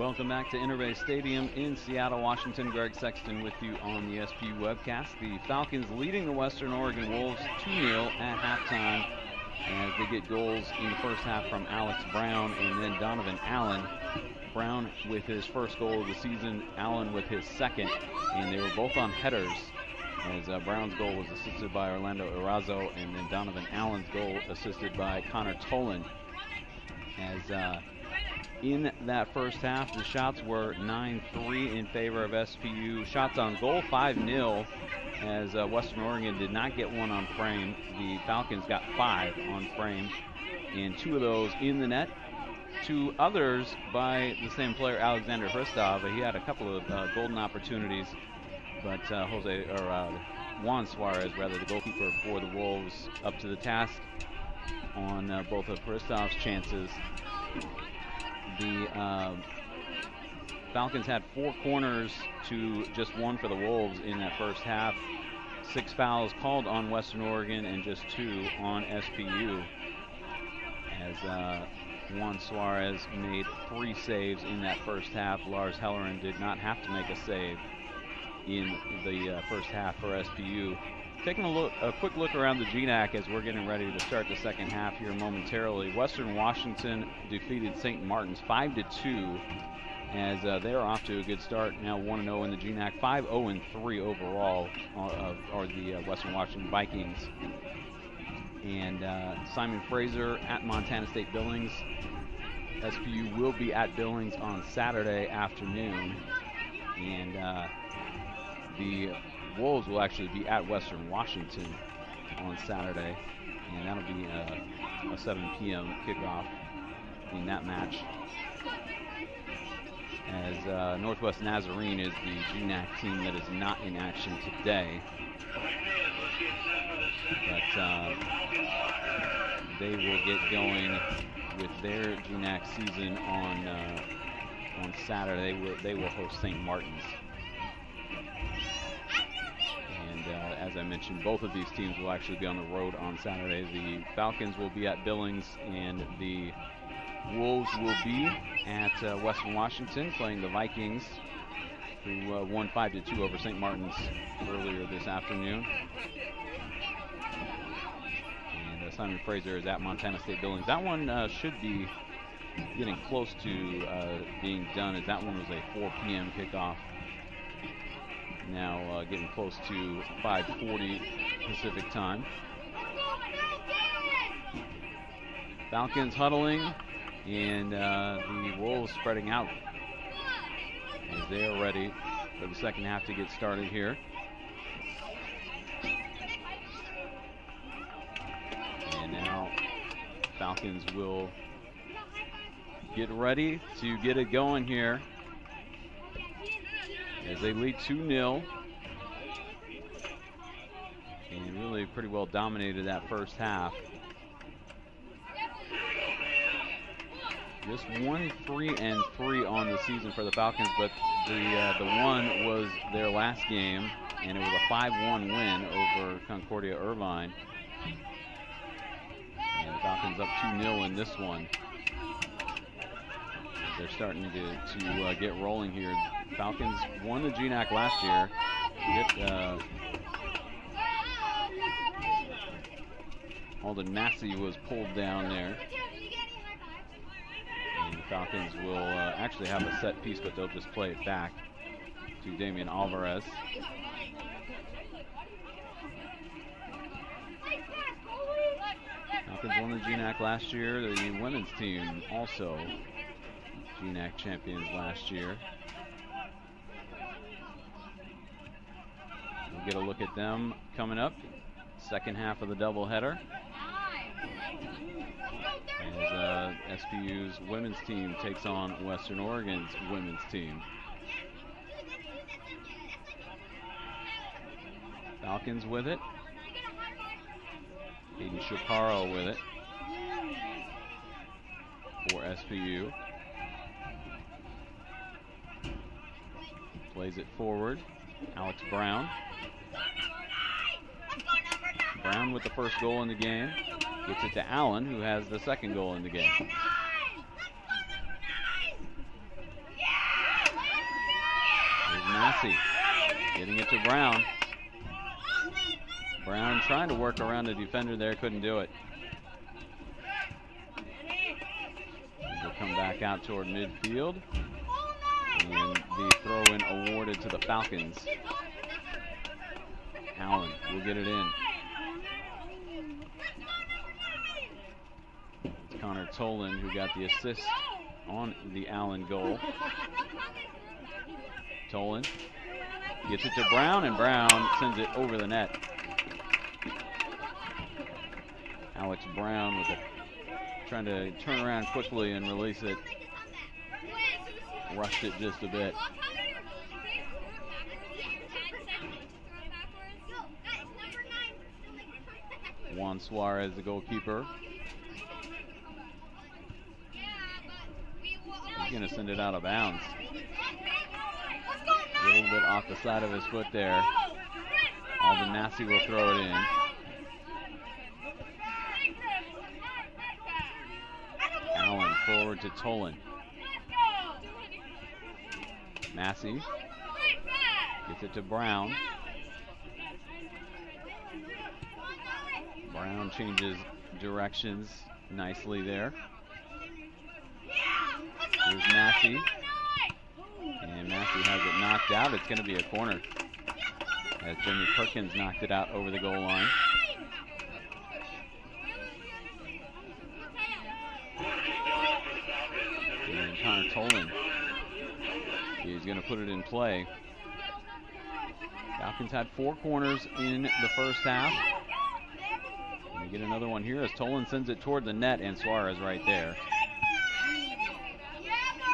Welcome back to Interbay Stadium in Seattle, Washington. Greg Sexton with you on the SPU webcast. The Falcons leading the Western Oregon Wolves 2-0 at halftime as they get goals in the first half from Alex Brown and then Donovan Allen. Brown with his first goal of the season, Allen with his second, and they were both on headers as Brown's goal was assisted by Orlando Erazo and then Donovan Allen's goal assisted by Connor Tolan. As in that first half, the shots were 9-3 in favor of SPU. Shots on goal 5-0 as Western Oregon did not get one on frame. The Falcons got 5 on frame, and 2 of those in the net. 2 others by the same player, Alexander Hristov. He had a couple of golden opportunities, but Juan Suarez, the goalkeeper for the Wolves, up to the task on both of Hristov's chances. The Falcons had 4 corners to just 1 for the Wolves in that first half. 6 fouls called on Western Oregon and just 2 on SPU. As Juan Suarez made 3 saves in that first half. Lars Hellerin did not have to make a save in the first half for SPU. Taking a quick look around the GNAC as we're getting ready to start the second half here momentarily. Western Washington defeated St. Martin's 5-2 as they're off to a good start. Now 1-0 in the GNAC. 5-0-3 overall are the Western Washington Vikings. And Simon Fraser at Montana State Billings. SPU will be at Billings on Saturday afternoon. And the Wolves will actually be at Western Washington on Saturday, and that'll be a 7 p.m. kickoff in that match. As Northwest Nazarene is the GNAC team that is not in action today, but they will get going with their GNAC season on Saturday. They will host St. Martin's. As I mentioned, both of these teams will actually be on the road on Saturday. The Falcons will be at Billings, and the Wolves will be at Western Washington playing the Vikings, who won 5-2 over St. Martin's earlier this afternoon. And Simon Fraser is at Montana State Billings. That one should be getting close to being done, as that one was a 4 p.m. kickoff. Now getting close to 5:40 Pacific time. Falcons huddling, and the Wolves spreading out as they are ready for the second half to get started here. And now Falcons will get ready to get it going here as they lead 2-0. And really pretty well dominated that first half. Just 1-3-3 on the season for the Falcons, but the one was their last game, and it was a 5-1 win over Concordia Irvine. And the Falcons up 2-0 in this one. They're starting to get rolling here. Falcons won the GNAC last year. Alden Massey was pulled down there. And the Falcons will actually have a set piece, but they'll just play it back to Damian Alvarez. Falcons won the GNAC last year. The women's team also GNAC champions last year. We'll get a look at them coming up. Second half of the doubleheader. As SPU's women's team takes on Western Oregon's women's team. Falcons with it. Hayden Shaparo with it for SPU. Plays it forward. Alex Brown. Brown with the first goal in the game. Gets it to Allen, who has the second goal in the game. Massey getting it to Brown. Brown trying to work around the defender there, couldn't do it. He'll come back out toward midfield. And the throw-in awarded to the Falcons. Allen will get it in. It's Connor Tolan who got the assist on the Allen goal. Tolan gets it to Brown, and Brown sends it over the net. Alex Brown with trying to turn around quickly and release it. Rushed it just a bit. Juan Suarez, the goalkeeper. He's going to send it out of bounds. A little bit off the side of his foot there. Alden Massey will throw it in. Allen forward to Tolan. Massey gets it to Brown. Brown changes directions nicely there. Here's Massey. And Massey has it knocked out. It's going to be a corner as Jimmy Perkins knocked it out over the goal line. And Connor Tolan is going to put it in play. Falcons had 4 corners in the first half. And we get another one here as Tolan sends it toward the net, and Suarez right there.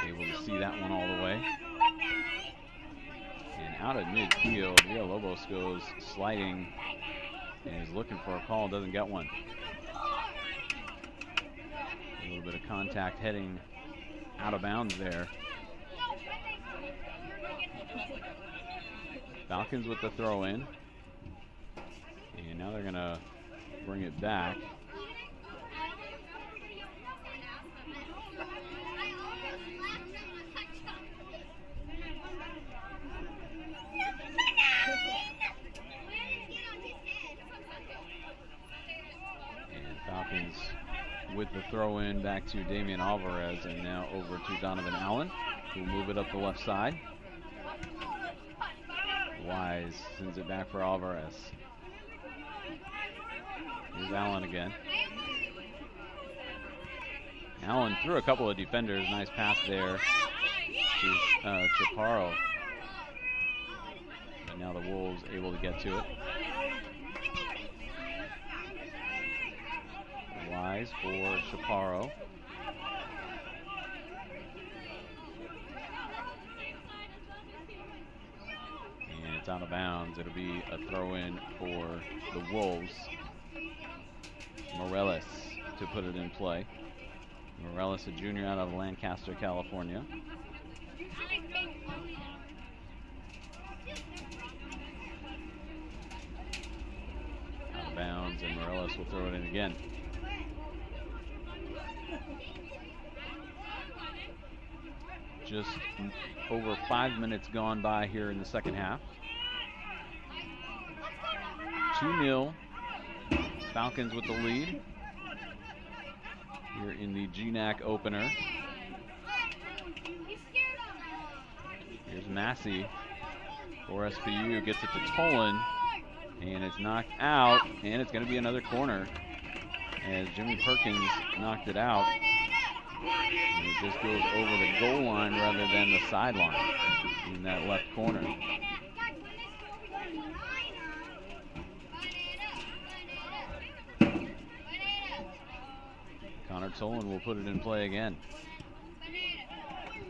Able to see that one all the way. And out at midfield, Villalobos goes sliding and is looking for a call, doesn't get one. A little bit of contact heading out of bounds there. Falcons with the throw in. And now they're going to bring it back. And Falcons with the throw in back to Damian Alvarez, and now over to Donovan Allen, who will move it up the left side. Wise sends it back for Alvarez. Here's Allen again. Allen threw a couple of defenders. Nice pass there to Chaparro. But now the Wolves able to get to it. Wise for Chaparro. And it's out of bounds. It'll be a throw-in for the Wolves. Morales to put it in play. Morales, a junior out of Lancaster, California. Out of bounds, and Morales will throw it in again. Just over 5 minutes gone by here in the second half. 2-0. Falcons with the lead here in the GNAC opener. Here's Massey for SPU, gets it to Tolan, and it's knocked out, and it's going to be another corner as Jimmy Perkins knocked it out. And it just goes over the goal line rather than the sideline in that left corner. Connor Tolan will put it in play again.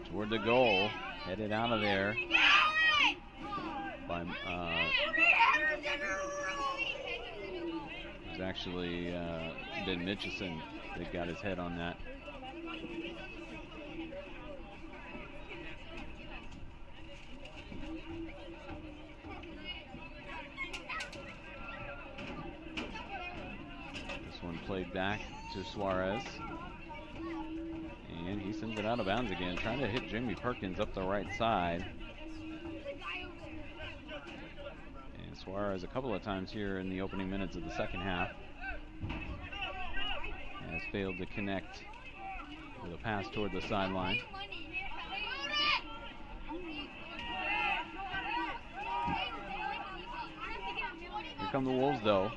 Toward the goal, headed out of there by it was actually Ben Mitchison that got his head on that. This one played back to Suarez, and he sends it out of bounds again, trying to hit Jimmy Perkins up the right side. Suarez a couple of times here in the opening minutes of the second half. Has failed to connect with a pass toward the sideline. Here come the Wolves, though.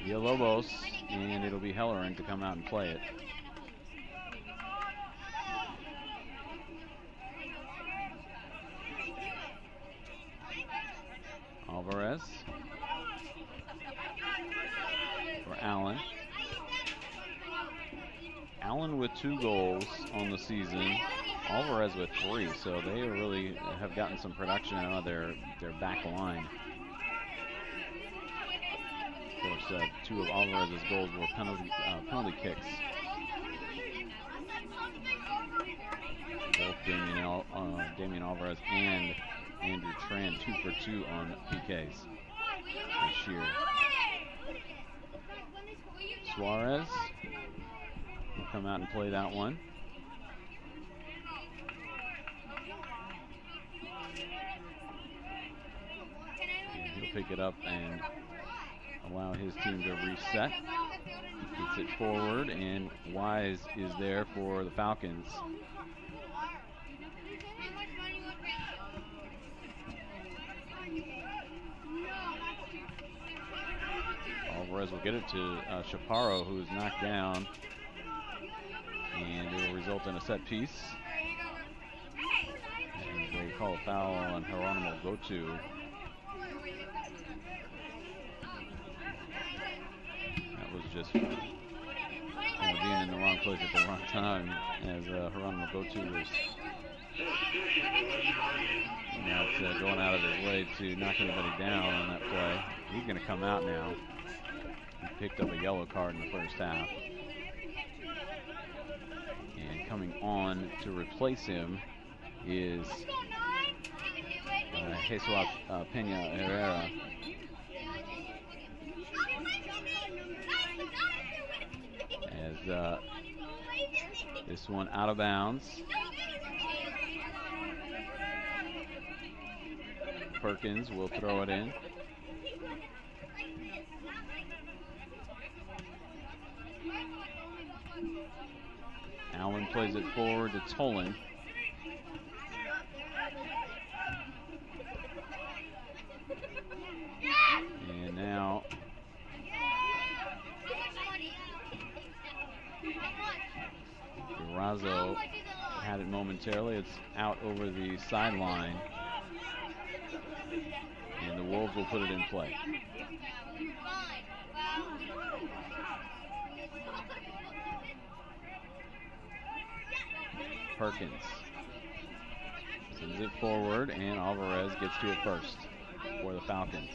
Villalobos, and it'll be Hellerin to come out and play it. Alvarez for Allen. Allen with 2 goals on the season. Alvarez with 3, so they really have gotten some production out of their back line. Of course, 2 of Alvarez's goals were penalty kicks. Both Damian Alvarez and Andrew Tran 2 for 2 on PKs this year. Suarez will come out and play that one. And he'll pick it up and allow his team to reset. Gets it forward, and Wise is there for the Falcons. Alvarez will get it to Chaparro, who is knocked down, and it will result in a set piece. And they call a foul on Geronimo Gotu. That was just being in the wrong place at the wrong time, as Geronimo Gotu was going out of his way to knock anybody down on that play. He's going to come out now. He picked up a yellow card in the first half. And coming on to replace him is Jesus Pena Herrera. As this one out of bounds. Perkins will throw it in. Allen plays it forward to Tolan. And now Durazo had it momentarily. It's out over the sideline. And the Wolves will put it in play. Perkins sends it forward, and Alvarez gets to it first for the Falcons.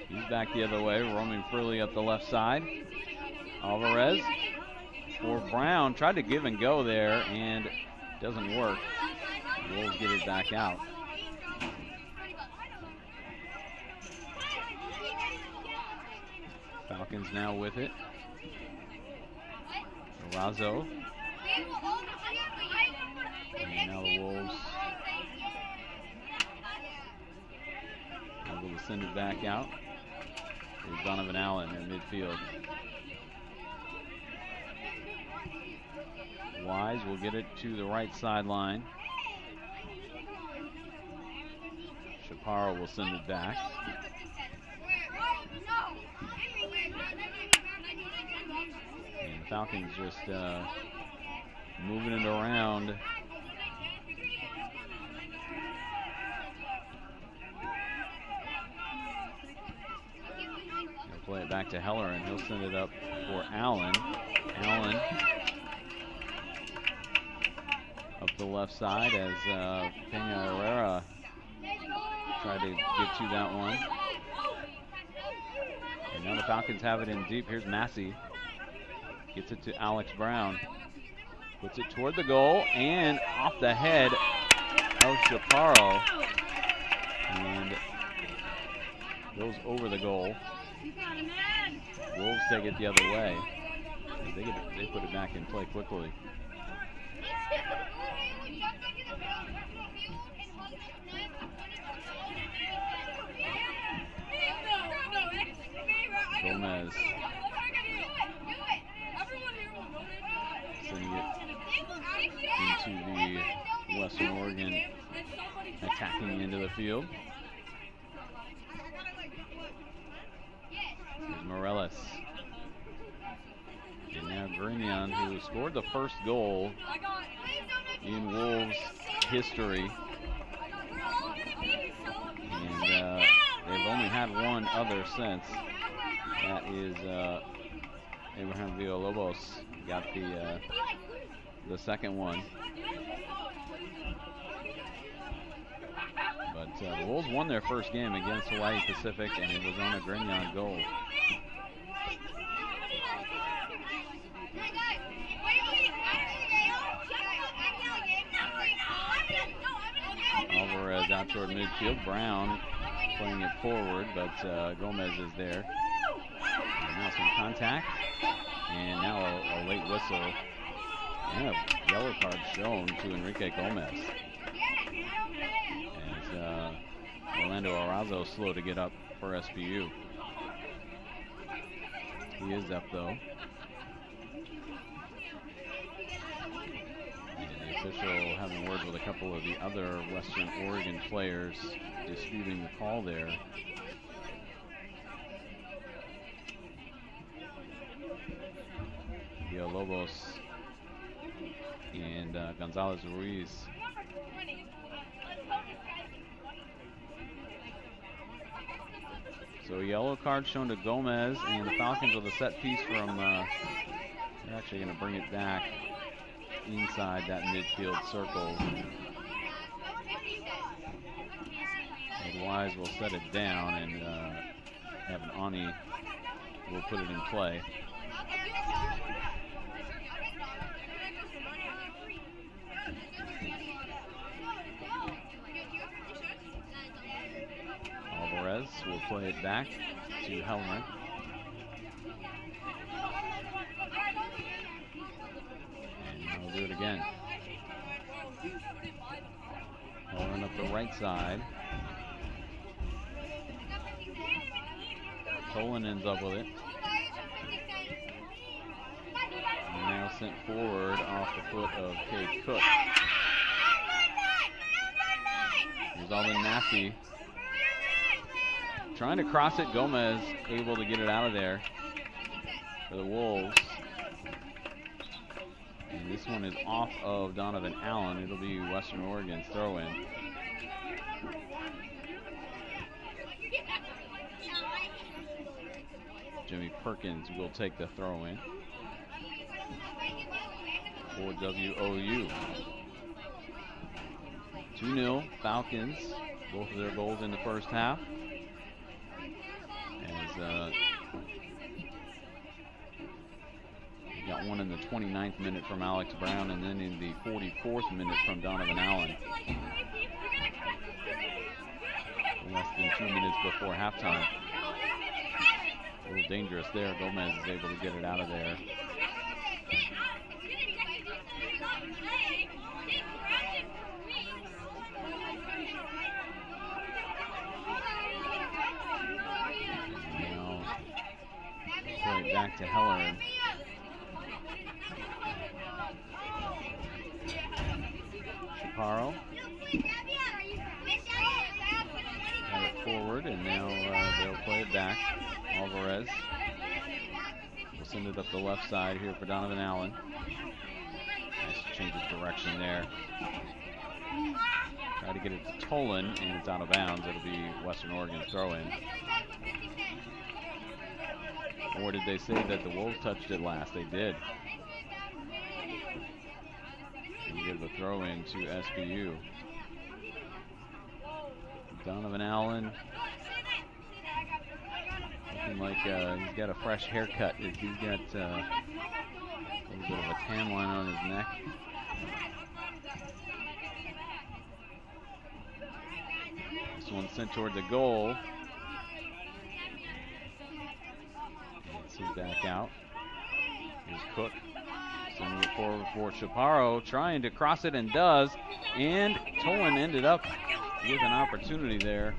He's back the other way, roaming freely up the left side. Alvarez for Brown, tried to give and go there, and doesn't work. The Wolves get it back out. Falcons now with it. Durazo. And now the Wolves able to send it back out. Here's Donovan Allen in midfield. Wise will get it to the right sideline. Chaparro will send it back. And the Falcons just moving it around. They'll play it back to Heller, and he'll send it up for Allen. Allen up the left side as Pena Herrera tried to get to that one. And now the Falcons have it in deep. Here's Massey. Gets it to Alex Brown. Puts it toward the goal and off the head of Chaparro. And goes over the goal. Wolves take it the other way. They put it back in play quickly. Gomez sending it into the Western Oregon attacking end of the field. Here's Morales. And now Grignon, who scored the first goal in Wolves history. And they've only had one other since. That is Abraham Villalobos got the second one. But the Wolves won their first game against Hawaii Pacific, and it was on a Grignon goal. Alvarez out toward midfield. Brown playing it forward, but Gomez is there. And now some contact, and now a late whistle. And a yellow card shown to Enrique Gomez. As Orlando Arazo slow to get up for SPU. He is up though. And the official having words with a couple of the other Western Oregon players disputing the call there. Villalobos and Gonzalez Ruiz. So a yellow card shown to Gomez, and the Falcons with a set piece from, they're actually going to bring it back inside that midfield circle. And Wise will set it down, and Evan Ani will put it in play. Alvarez will play it back to Helmer. And he'll do it again. Helmer up the right side. Tolan ends up with it. And now sent forward off the foot of Cade Cook. Here's Alden Massey trying to cross it. Gomez able to get it out of there for the Wolves. And this one is off of Donovan Allen. It'll be Western Oregon's throw-in. Jimmy Perkins will take the throw-in for WOU. 2-0 Falcons. Both of their goals in the first half. As got one in the 29th minute from Alex Brown, and then in the 44th minute from Donovan Allen. Less than 2 minutes before halftime. A little dangerous there. Gomez is able to get it out of there. Play it back to Heller. Chaparro got it forward, and now they'll play it back. Alvarez will send it up the left side here for Donovan Allen. Nice change of direction there. Try to get it to Tolan, and it's out of bounds. It'll be Western Oregon's throw-in. Or did they say that the Wolves touched it last? They did. And give the throw-in to SBU. Donovan Allen looking like he's got a fresh haircut. He's got a little bit of a tan line on his neck. This one sent toward the goal. Back out. Here's Cook sending it forward for Chaparro, trying to cross it, and does. And Tolan ended up with an opportunity there.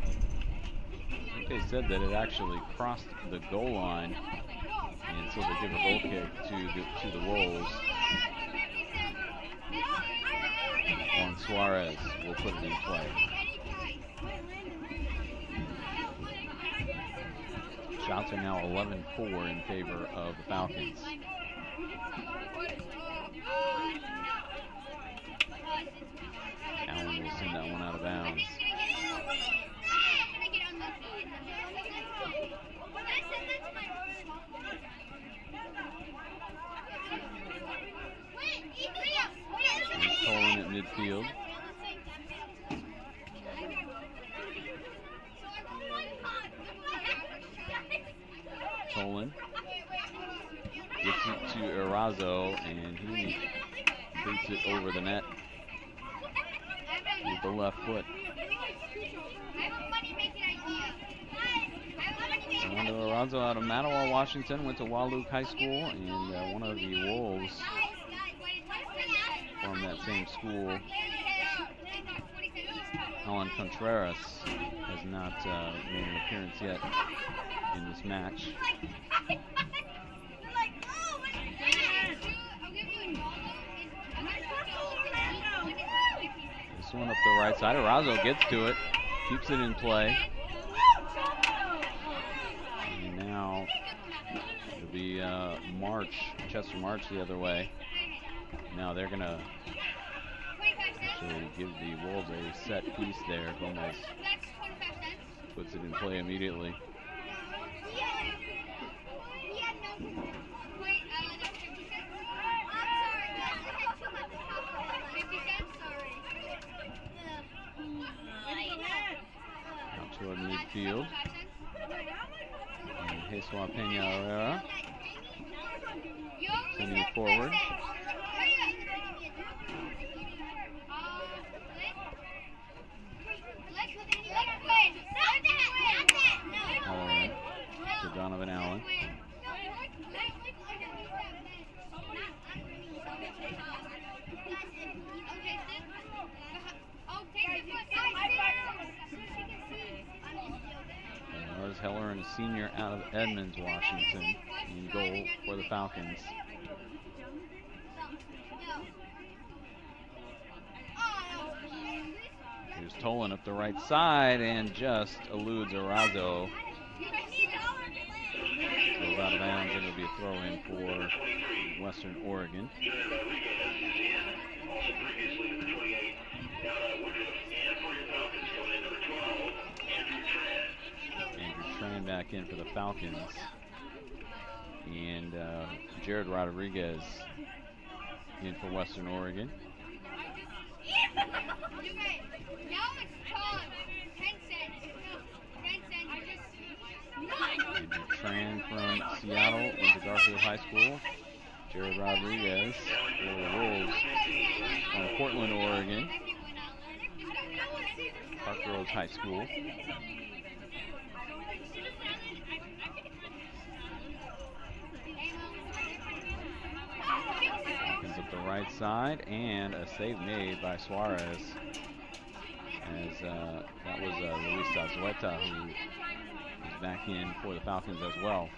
think they said that it actually crossed the goal line, and so they give a goal kick to the Wolves. Juan Suarez will put it in play. Shots are now 11-4 in favor of the Falcons. Allen will send that one out of bounds. Here's Tolan at midfield. Tolan gets it to Erazo, and he boots it over the net with the left foot. So one to Erazo out of Mattawa, Washington, went to Wahluke High School, and one of the Wolves from that same school, Alan Contreras, has not made an appearance yet in this match. This one up the right side. Erazo gets to it, keeps it in play. And now it'll be Chester March the other way. Now they're going to actually give the Wolves a set piece there. Gomez puts it in play immediately. Out toward midfield. And Jesua Peña Herrera sending it forward. To Donovan Allen. Lars Heller, a senior out of Edmonds, Washington, in goal for the Falcons. Here's Tolan up the right side and just eludes Erazo. Goes out of bounds, and it'll be a throw-in for Western Oregon. Andrew Tran back in for the Falcons. And Jared Rodriguez in for Western Oregon. Andrew Tran from Seattle, went to Garfield High School. Jared Rodriguez for the Wolves from Portland, Oregon. Park Rose High School. Falcons up the right side, and a save made by Suarez. As that was Luis Zazueta, who is back in for the Falcons as well.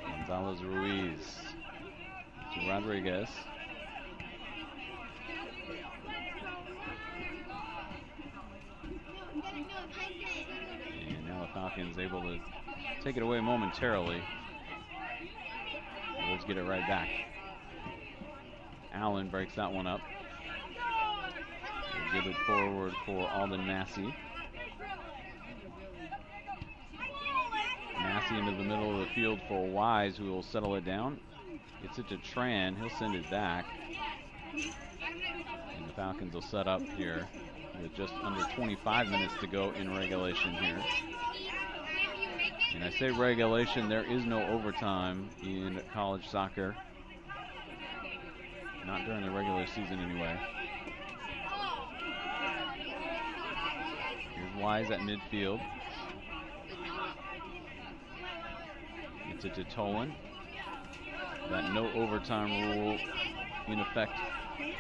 Gonzalez Ruiz to Rodriguez. And now the Falcons able to take it away momentarily. Let's get it right back. Allen breaks that one up. We'll give it forward for Alden Massey. Massey into the middle of the field for Wise, who will settle it down. Gets it to Tran. He'll send it back. And the Falcons will set up here with just under 25 minutes to go in regulation here. And I say regulation, there is no overtime in college soccer. Not during the regular season anyway. Here's Wise at midfield. Gets it to Tolan. That no overtime rule in effect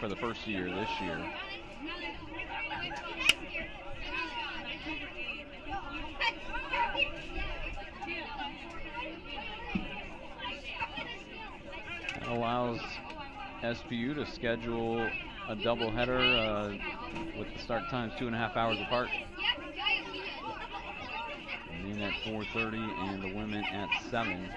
for the first year this year. That allows SPU to schedule a doubleheader with the start times 2.5 hours apart. The men at 4:30 and the women at 7.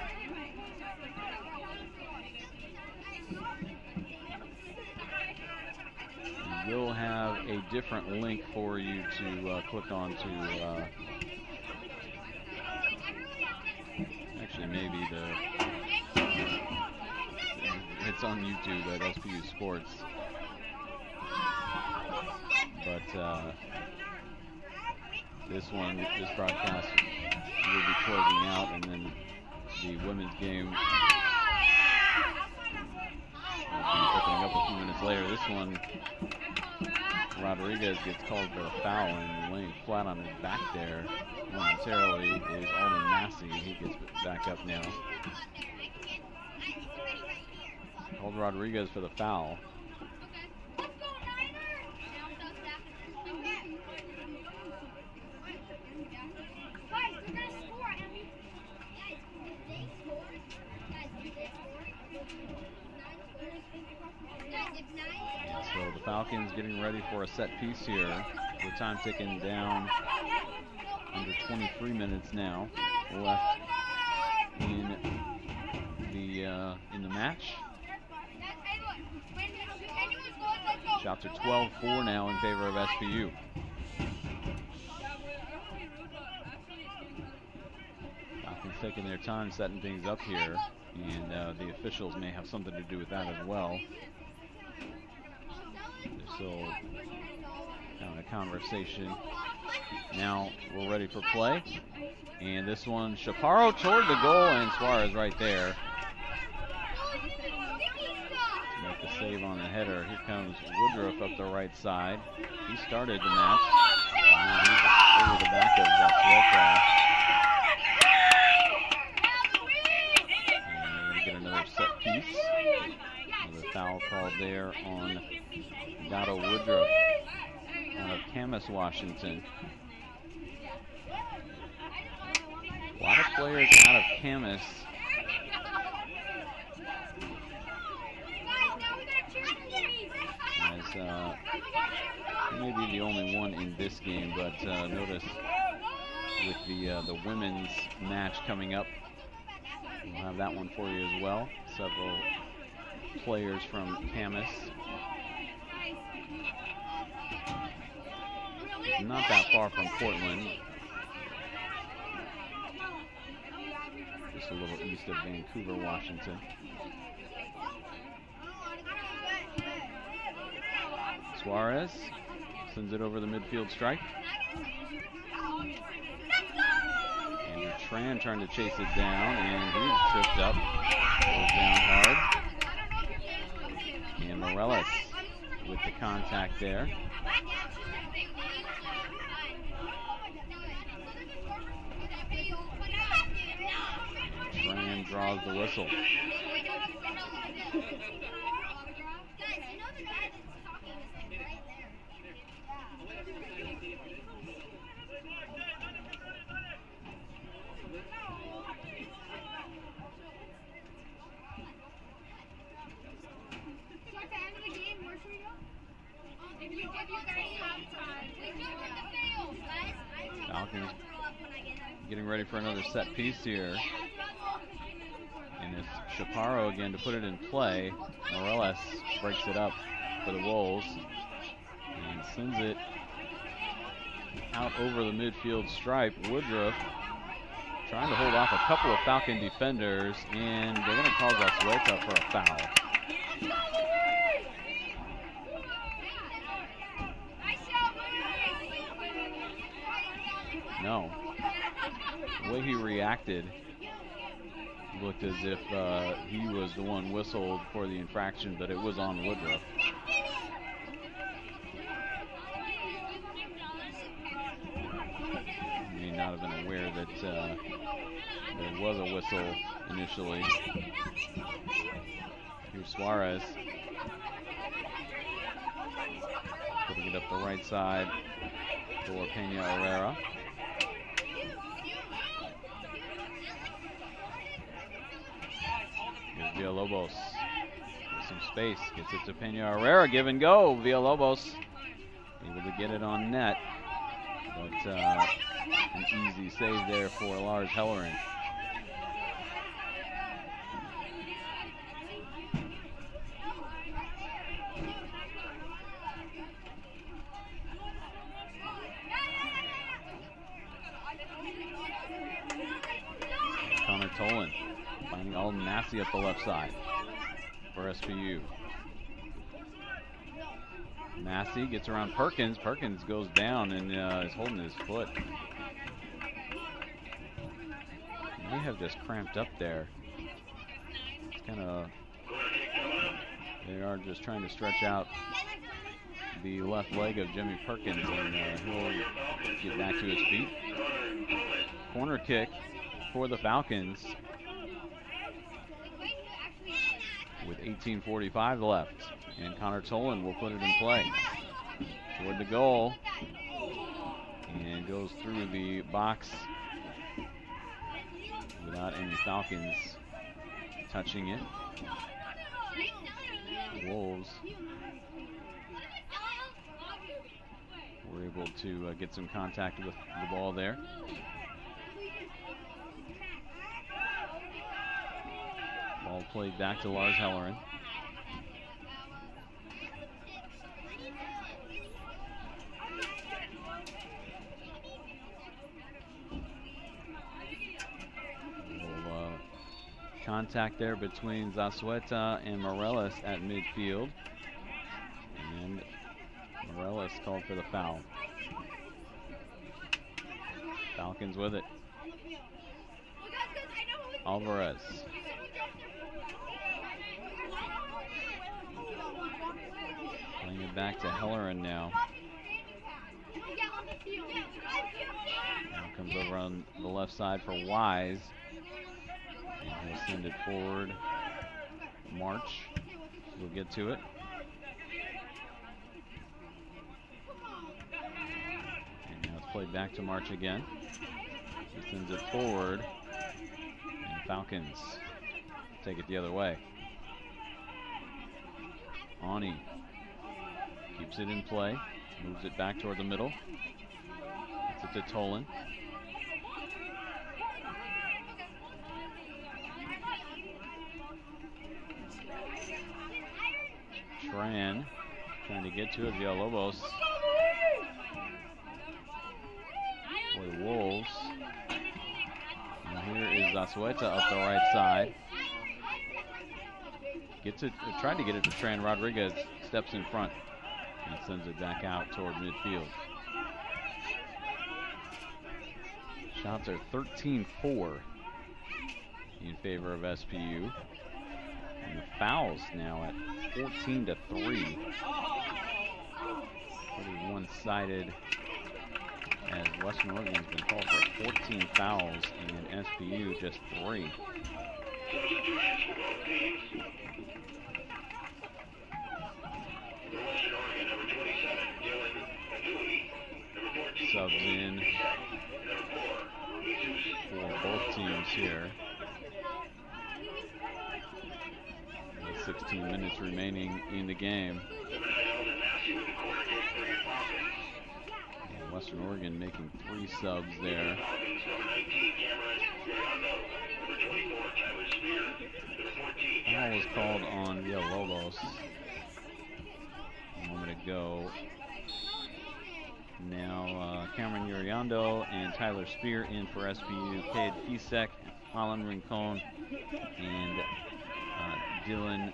We'll have a different link for you to click on to. Actually, maybe it's on YouTube at SPU Sports. But this broadcast will be closing out, and then the women's game will be opening up a few minutes later. This one, Rodriguez gets called for a foul and laying flat on his back there momentarily is Alden Massey. He gets back up now. Called Rodriguez for the foul. So the Falcons getting ready for a set piece here. The time ticking down, under 23 minutes now left in the match. Shots are 12-4 now in favor of SPU. Falcons taking their time setting things up here, and the officials may have something to do with that as well. They're still having a conversation. Now we're ready for play. And this one, Chaparro toward the goal, and Suarez right there. Make the save on the header. Here comes Woodruff up the right side. He started the match. And he's over the back of Zazueta. And we're going to get another set piece. Another foul called there on Dotto Woodruff out of Camas, Washington. A lot of players out of Camas. As he may be the only one in this game, but notice with the women's match coming up, we'll have that one for you as well. Several players from Camas. Not that far from Portland. Just a little east of Vancouver, Washington. Suarez sends it over the midfield stripe. Andrew Tran trying to chase it down, and he's tripped up. Goes down hard. And Morales with the contact there. Tran draws the whistle. Falcons getting ready for another set piece here. And it's Chaparro again to put it in play. Morales breaks it up for the Wolves and sends it out over the midfield stripe. Woodruff trying to hold off a couple of Falcon defenders, and they're going to call Zazueta for a foul. No. The way he reacted looked as if he was the one whistled for the infraction, but it was on Woodruff. He may not have been aware that there was a whistle initially. Here's Suarez. it up the right side for Pena Herrera. Here's Villalobos. With some space. Gets it to Pena Herrera. Give and go. Villalobos able to get it on net. But an easy save there for Lars Hellerin. Connor Tolan finding Alden Massey up the left side for SPU. Massey gets around Perkins. Perkins goes down and is holding his foot. They have this cramped up there. It's kind of, they are just trying to stretch out the left leg of Jimmy Perkins, and he'll get back to his feet. Corner kick for the Falcons with 18:45 left, and Connor Tolan will put it in play toward the goal and goes through the box without any Falcons touching it. Wolves were able to get some contact with the ball there. Ball played back to Lars Hellerin. Contact there between Zazueta and Morelos at midfield. And Morelos called for the foul. Falcons with it. Alvarez. Playing it back to Hellerin now. Now comes over on the left side for Wise. And he'll send it forward. March will get to it. And now it's played back to March again. He sends it forward. And Falcons take it the other way. Ani keeps it in play. Moves it back toward the middle. Gets it to Tolan. Tran trying to get to it. Villalobos for the Wolves. And here is Zazueta up the right side. Gets it, tried to get it to Tran. Rodriguez steps in front and sends it back out toward midfield. Shots are 13-4 in favor of SPU. And the fouls now at 14-3. Pretty one-sided, as Western Oregon's been called for 14 fouls and SPU just 3. Subs in for both teams here. 16 minutes remaining in the game. And Western Oregon making 3 subs there. Foul was called on Villalobos a moment ago. Now Cameron Uriando and Tyler Spear in for SPU. Cade Fisek, Alan Rincon, and Dylan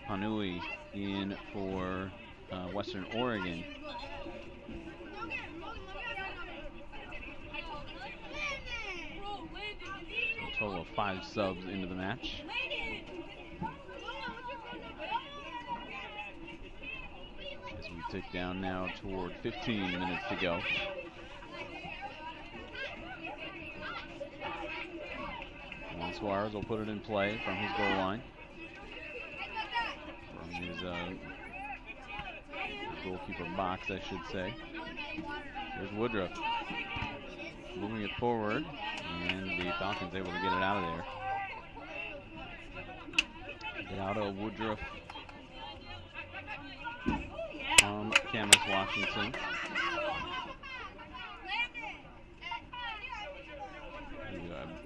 Hanui in for Western Oregon. A total of 5 subs into the match. As we tick down now toward 15 minutes to go. Juan Suarez will put it in play from his goal line. From his goalkeeper box, I should say. Here's Woodruff moving it forward, and the Falcons able to get it out of there. Get out of Woodruff from Camas, Washington.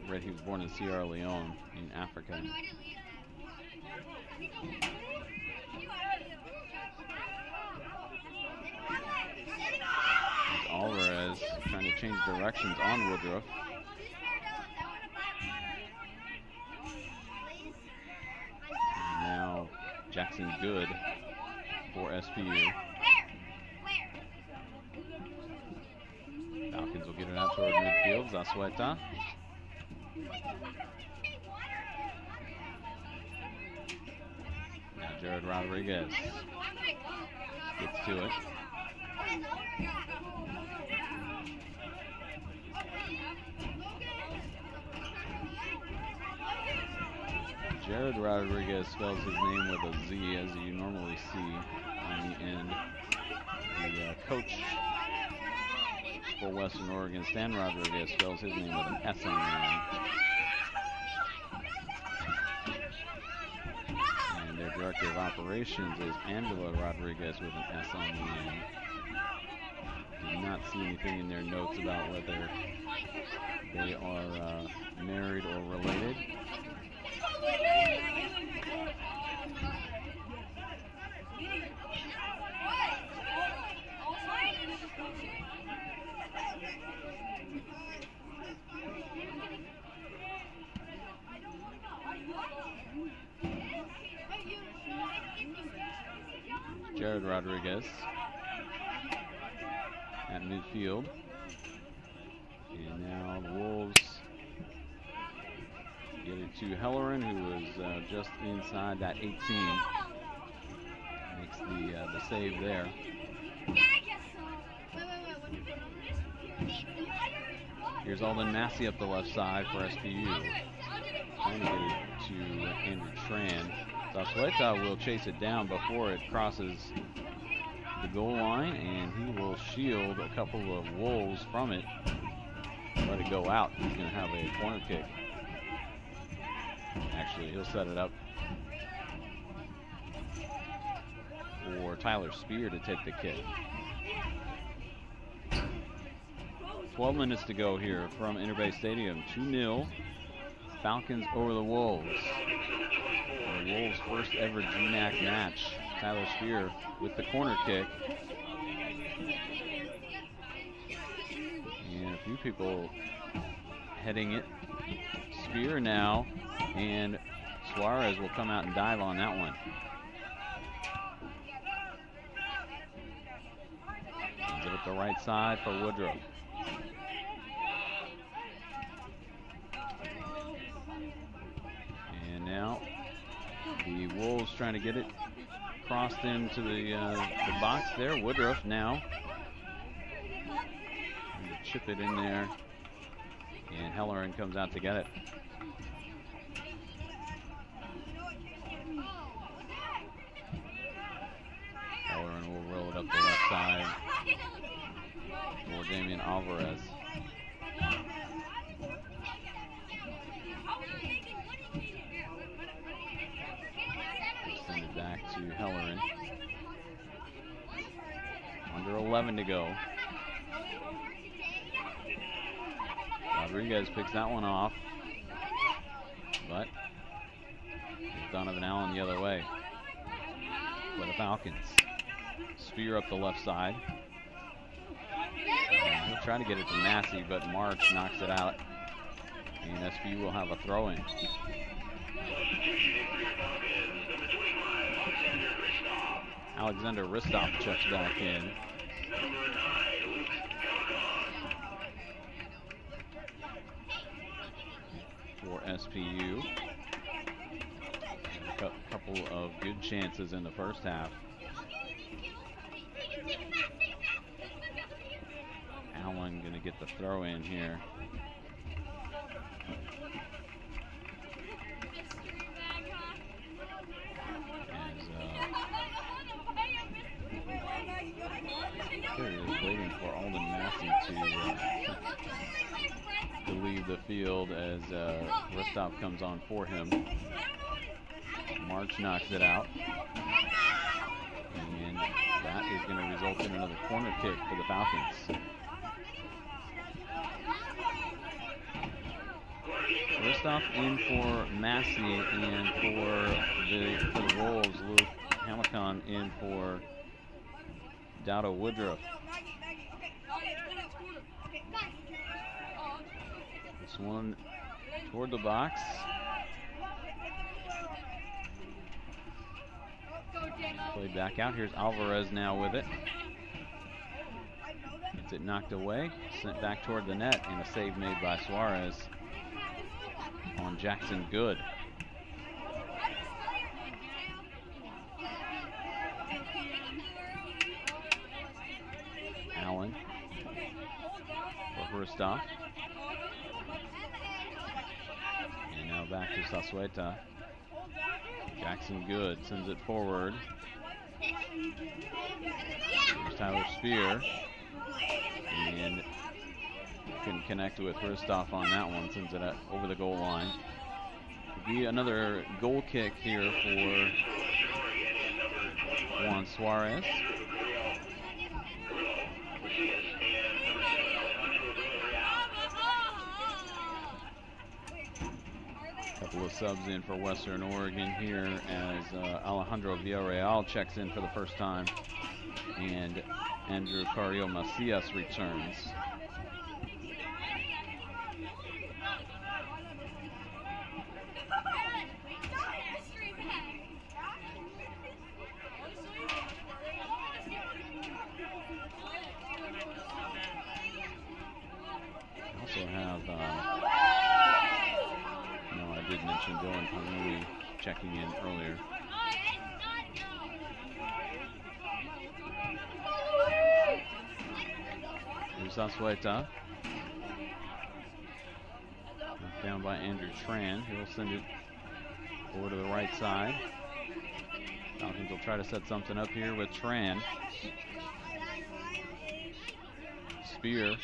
I read he was born in Sierra Leone in Africa. Alvarez trying to change directions on Woodruff. And now Jackson Good for SPU. Falcons will get it out toward midfield. Zazueta. Now Jared Rodriguez gets to it. Jared Rodriguez spells his name with a Z, as you normally see on the end. The coach for Western Oregon, Stan Rodriguez, spells his name with an S on the end. And their director of operations is Angela Rodriguez with an S on the end. Did not see anything in their notes about whether they are married or related. Jared Rodriguez at midfield. And now the Wolves get it to Helleran, who is just inside that 18. Makes the save there. Here's Alden Massey up the left side for SPU. Trying to get it to Andrew Tran. Zazueta will chase it down before it crosses the goal line, and he will shield a couple of Wolves from it. Let it go out. He's going to have a corner kick. Actually, he'll set it up for Tyler Spear to take the kick. 12 minutes to go here from Interbay Stadium. 2-0. Falcons over the Wolves. The Wolves' first ever GNAC match. Tyler Spear with the corner kick. And a few people heading it. Spear now, and Suarez will come out and dive on that one. Ends it at the right side for Woodruff. And now the Wolves trying to get it crossed into the box there. Woodruff now. Chip it in there. And Helleran comes out to get it. Helleran will roll it up the left side for Damian Alvarez. Send it back to Helleran. Under 11 to go. Rodriguez picks that one off, but it's Donovan Allen the other way for the Falcons. Spear up the left side. And he'll try to get it to Massey, but Marks knocks it out, and SPU will have a throw-in. Alexander Ristov checks back in. For SPU. A couple of good chances in the first half. Allen going to get the throw in here. As field as Rostov comes on for him. March knocks it out. And that is going to result in another corner kick for the Falcons. Rostov in for Massey, and for the Wolves, Luke Hamilton in for Dowdo Woodruff. This one toward the box. Played back out. Here's Alvarez now with it. Gets it knocked away, sent back toward the net, and a save made by Suarez on Jackson Good. Allen for Rostov. And now back to Sasueta. Jackson Good sends it forward. Here's Tyler Spear. And can connect with Rostov on that one, sends it over the goal line. Could be another goal kick here for Juan Suarez. Couple of subs in for Western Oregon here as Alejandro Villarreal checks in for the first time, and Andrew Carrillo Macias returns. Also have I did mention Dylan Panui checking in earlier. Here's Sasueta. Down by Andrew Tran. He'll send it over to the right side. Falcons will try to set something up here with Tran. Spear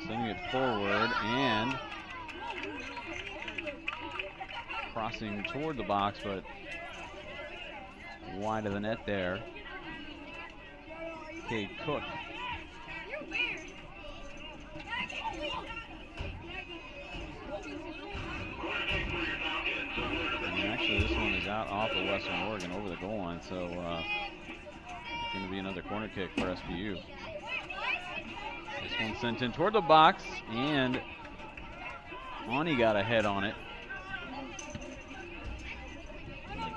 sending it forward and crossing toward the box, but wide of the net there. Cade Cook. And actually this one is out off of Western Oregon over the goal line, so it's going to be another corner kick for SBU. This one sent in toward the box, and Ani got a head on it.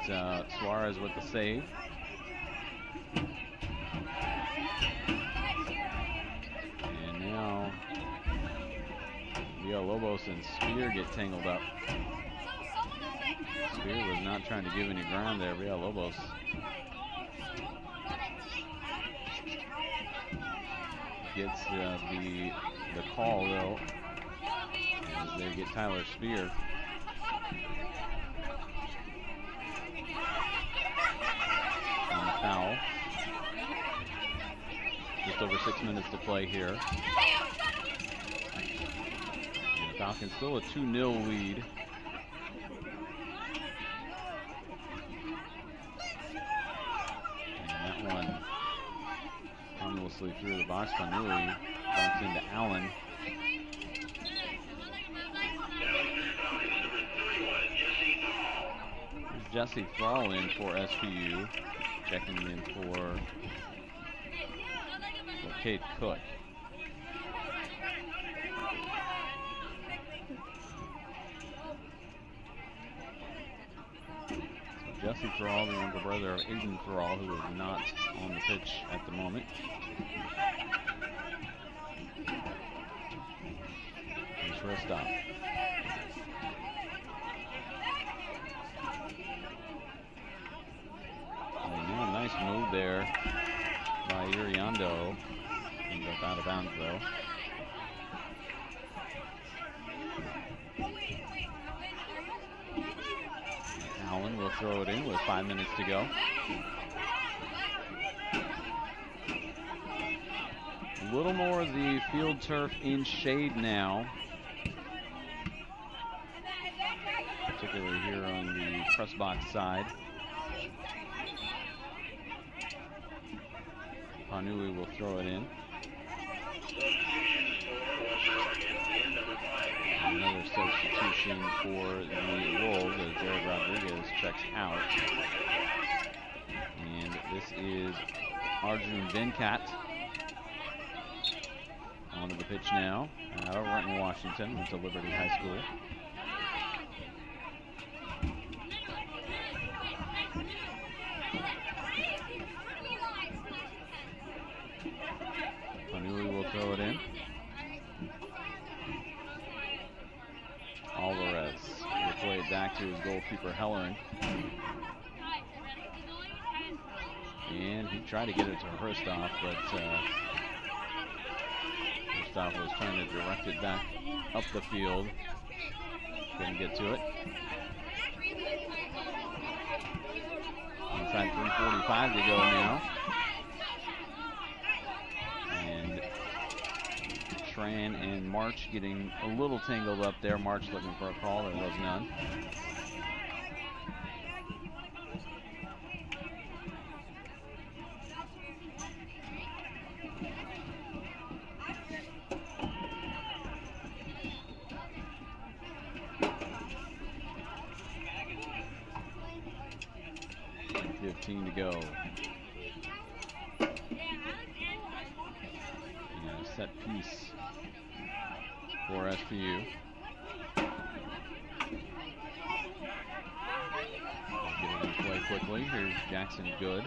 It's Suarez with the save. And now Villalobos and Spear get tangled up. Spear was not trying to give any ground there. Villalobos gets the call though, as they get Tyler Spear. On the foul. Just over 6 minutes to play here. And the Falcons still a 2-0 lead. And that one harmlessly through the box. Panui bumps into Allen. Here's Jesse Thrall in for SPU, checking in for Cade Cook. Jesse Thrall, the younger brother of Aiden Thrall, who is not on the pitch at the moment. Here's Rostov. And now a nice move there by Iriando. Ends up out of bounds though. Allen will throw it in with 5 minutes to go. A little more of the field turf in shade now particularly here on the press box side. Panui will throw it in. Another substitution for the Wolves as Jared Rodriguez checks out. And this is Arjun Venkat onto the pitch now out of Renton, Washington, went to Liberty High School. Panui will throw it in. Alvarez will play it back to his goalkeeper, Hellerin. And he tried to get it to Hristov, but Hristov was trying to direct it back up the field. Couldn't get to it. Inside 3:45 to go now. And Tran and March getting a little tangled up there. March looking for a call, there was none. To go. And a set piece for SPU. Get it in play quickly. Here's Jackson Good.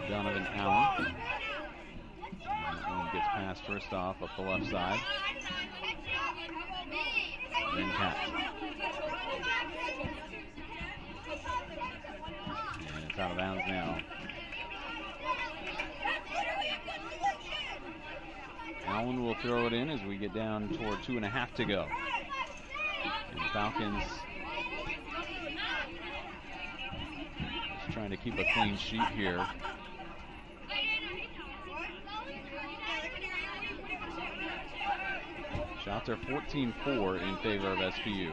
Donovan Allen. And this one gets past Hristov up the left side. Then Cat. It's out of bounds now. Allen will throw it in as we get down toward 2.5 to go. And the Falcons just trying to keep a clean sheet here. Shots are 14-4 in favor of SPU.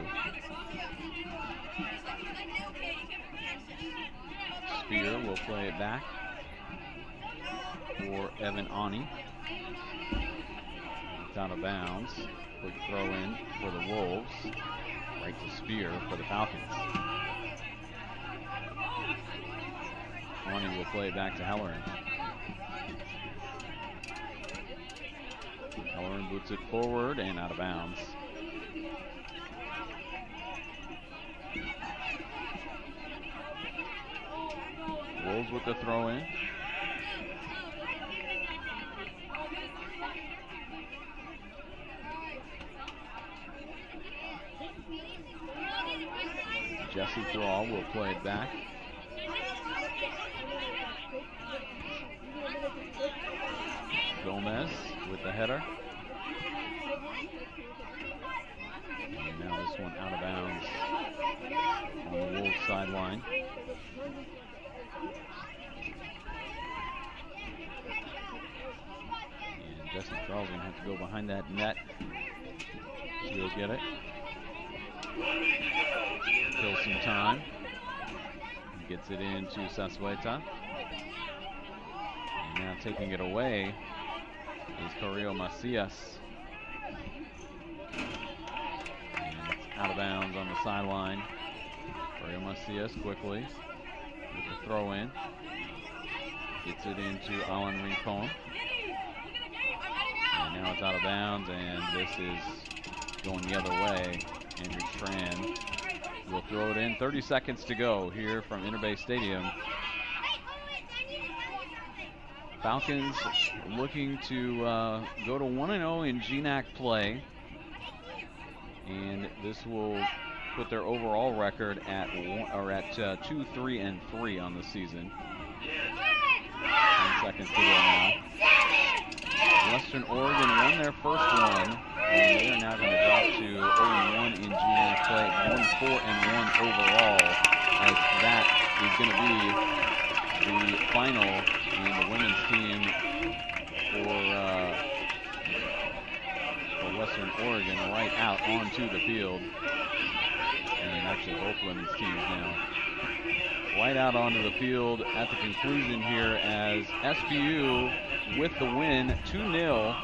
Spear will play it back for Evan Ani. It's out of bounds. Quick throw in for the Wolves. Right to Spear for the Falcons. Ani will play it back to Hellerin. Hellerin boots it forward and out of bounds. Wolves with the throw in. Jesse Thrall will play it back. Gomez with the header. And now this one out of bounds on the Wolves sideline. And Jesse Thrall's going to have to go behind that net to go get it. Kill some time. He gets it into Sassueta. And now taking it away is Carrillo Macias. And it's out of bounds on the sideline. Carrillo Macias quickly with the throw in. Gets it into Alan Rincon. And now it's out of bounds, and this is going the other way. Andrew Tran will throw it in. 30 seconds to go here from Interbay Stadium. Falcons looking to go to 1-0 in GNAC play. And this will put their overall record at 2-3-3 on the season. 10 seconds to go now. Western Oregon won their first one, and they are now going to drop to 0-1 in GNAC play, 1-4-1 overall, as that is going to be the final, and the women's team for Western Oregon right out onto the field. and actually both women's teams now. Right out onto the field at the conclusion here as SPU with the win, 2-0.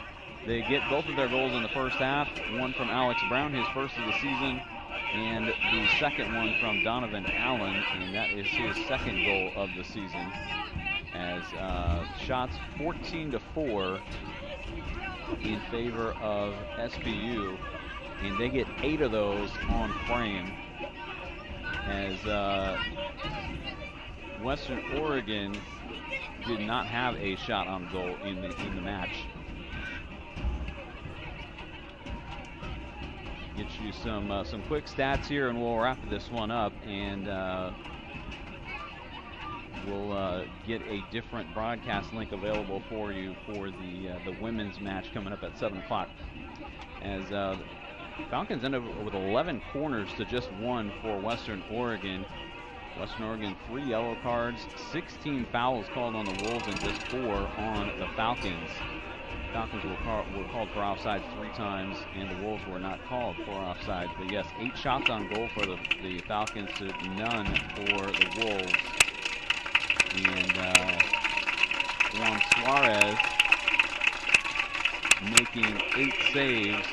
They get both of their goals in the first half, one from Alex Brown, his first of the season, and the second one from Donovan Allen, and that is his second goal of the season. As shots 14-4 in favor of SPU, and they get 8 of those on frame. As Western Oregon did not have a shot on goal in the match. Get you some quick stats here, and we'll wrap this one up, and we'll get a different broadcast link available for you for the women's match coming up at 7 o'clock. As Falcons end up with 11 corners to just 1 for Western Oregon. Western Oregon 3 yellow cards, 16 fouls called on the Wolves, and just 4 on the Falcons. Falcons were called for offside 3 times, and the Wolves were not called for offside. But yes, 8 shots on goal for the Falcons to none for the Wolves. And Juan Suarez making 8 saves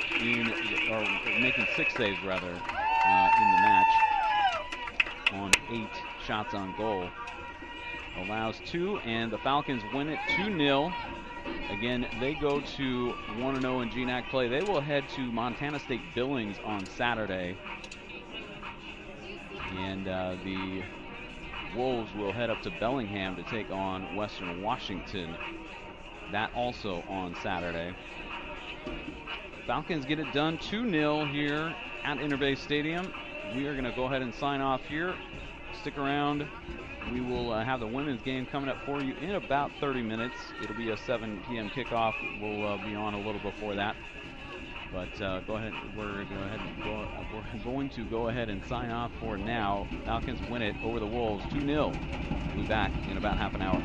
making 6 saves rather in the match on 8 shots on goal. Allows 2, and the Falcons win it 2-0. Again, they go to 1-0 in GNAC play. They will head to Montana State Billings on Saturday. And the Wolves will head up to Bellingham to take on Western Washington. That also on Saturday. Falcons get it done 2-0 here at Interbay Stadium. We are going to go ahead and sign off here. Stick around. We will have the women's game coming up for you in about 30 minutes. It'll be a 7 p.m. kickoff. We'll be on a little before that. But go ahead. We're going to go ahead and sign off for now. Falcons win it over the Wolves 2-0. We'll be back in about half an hour.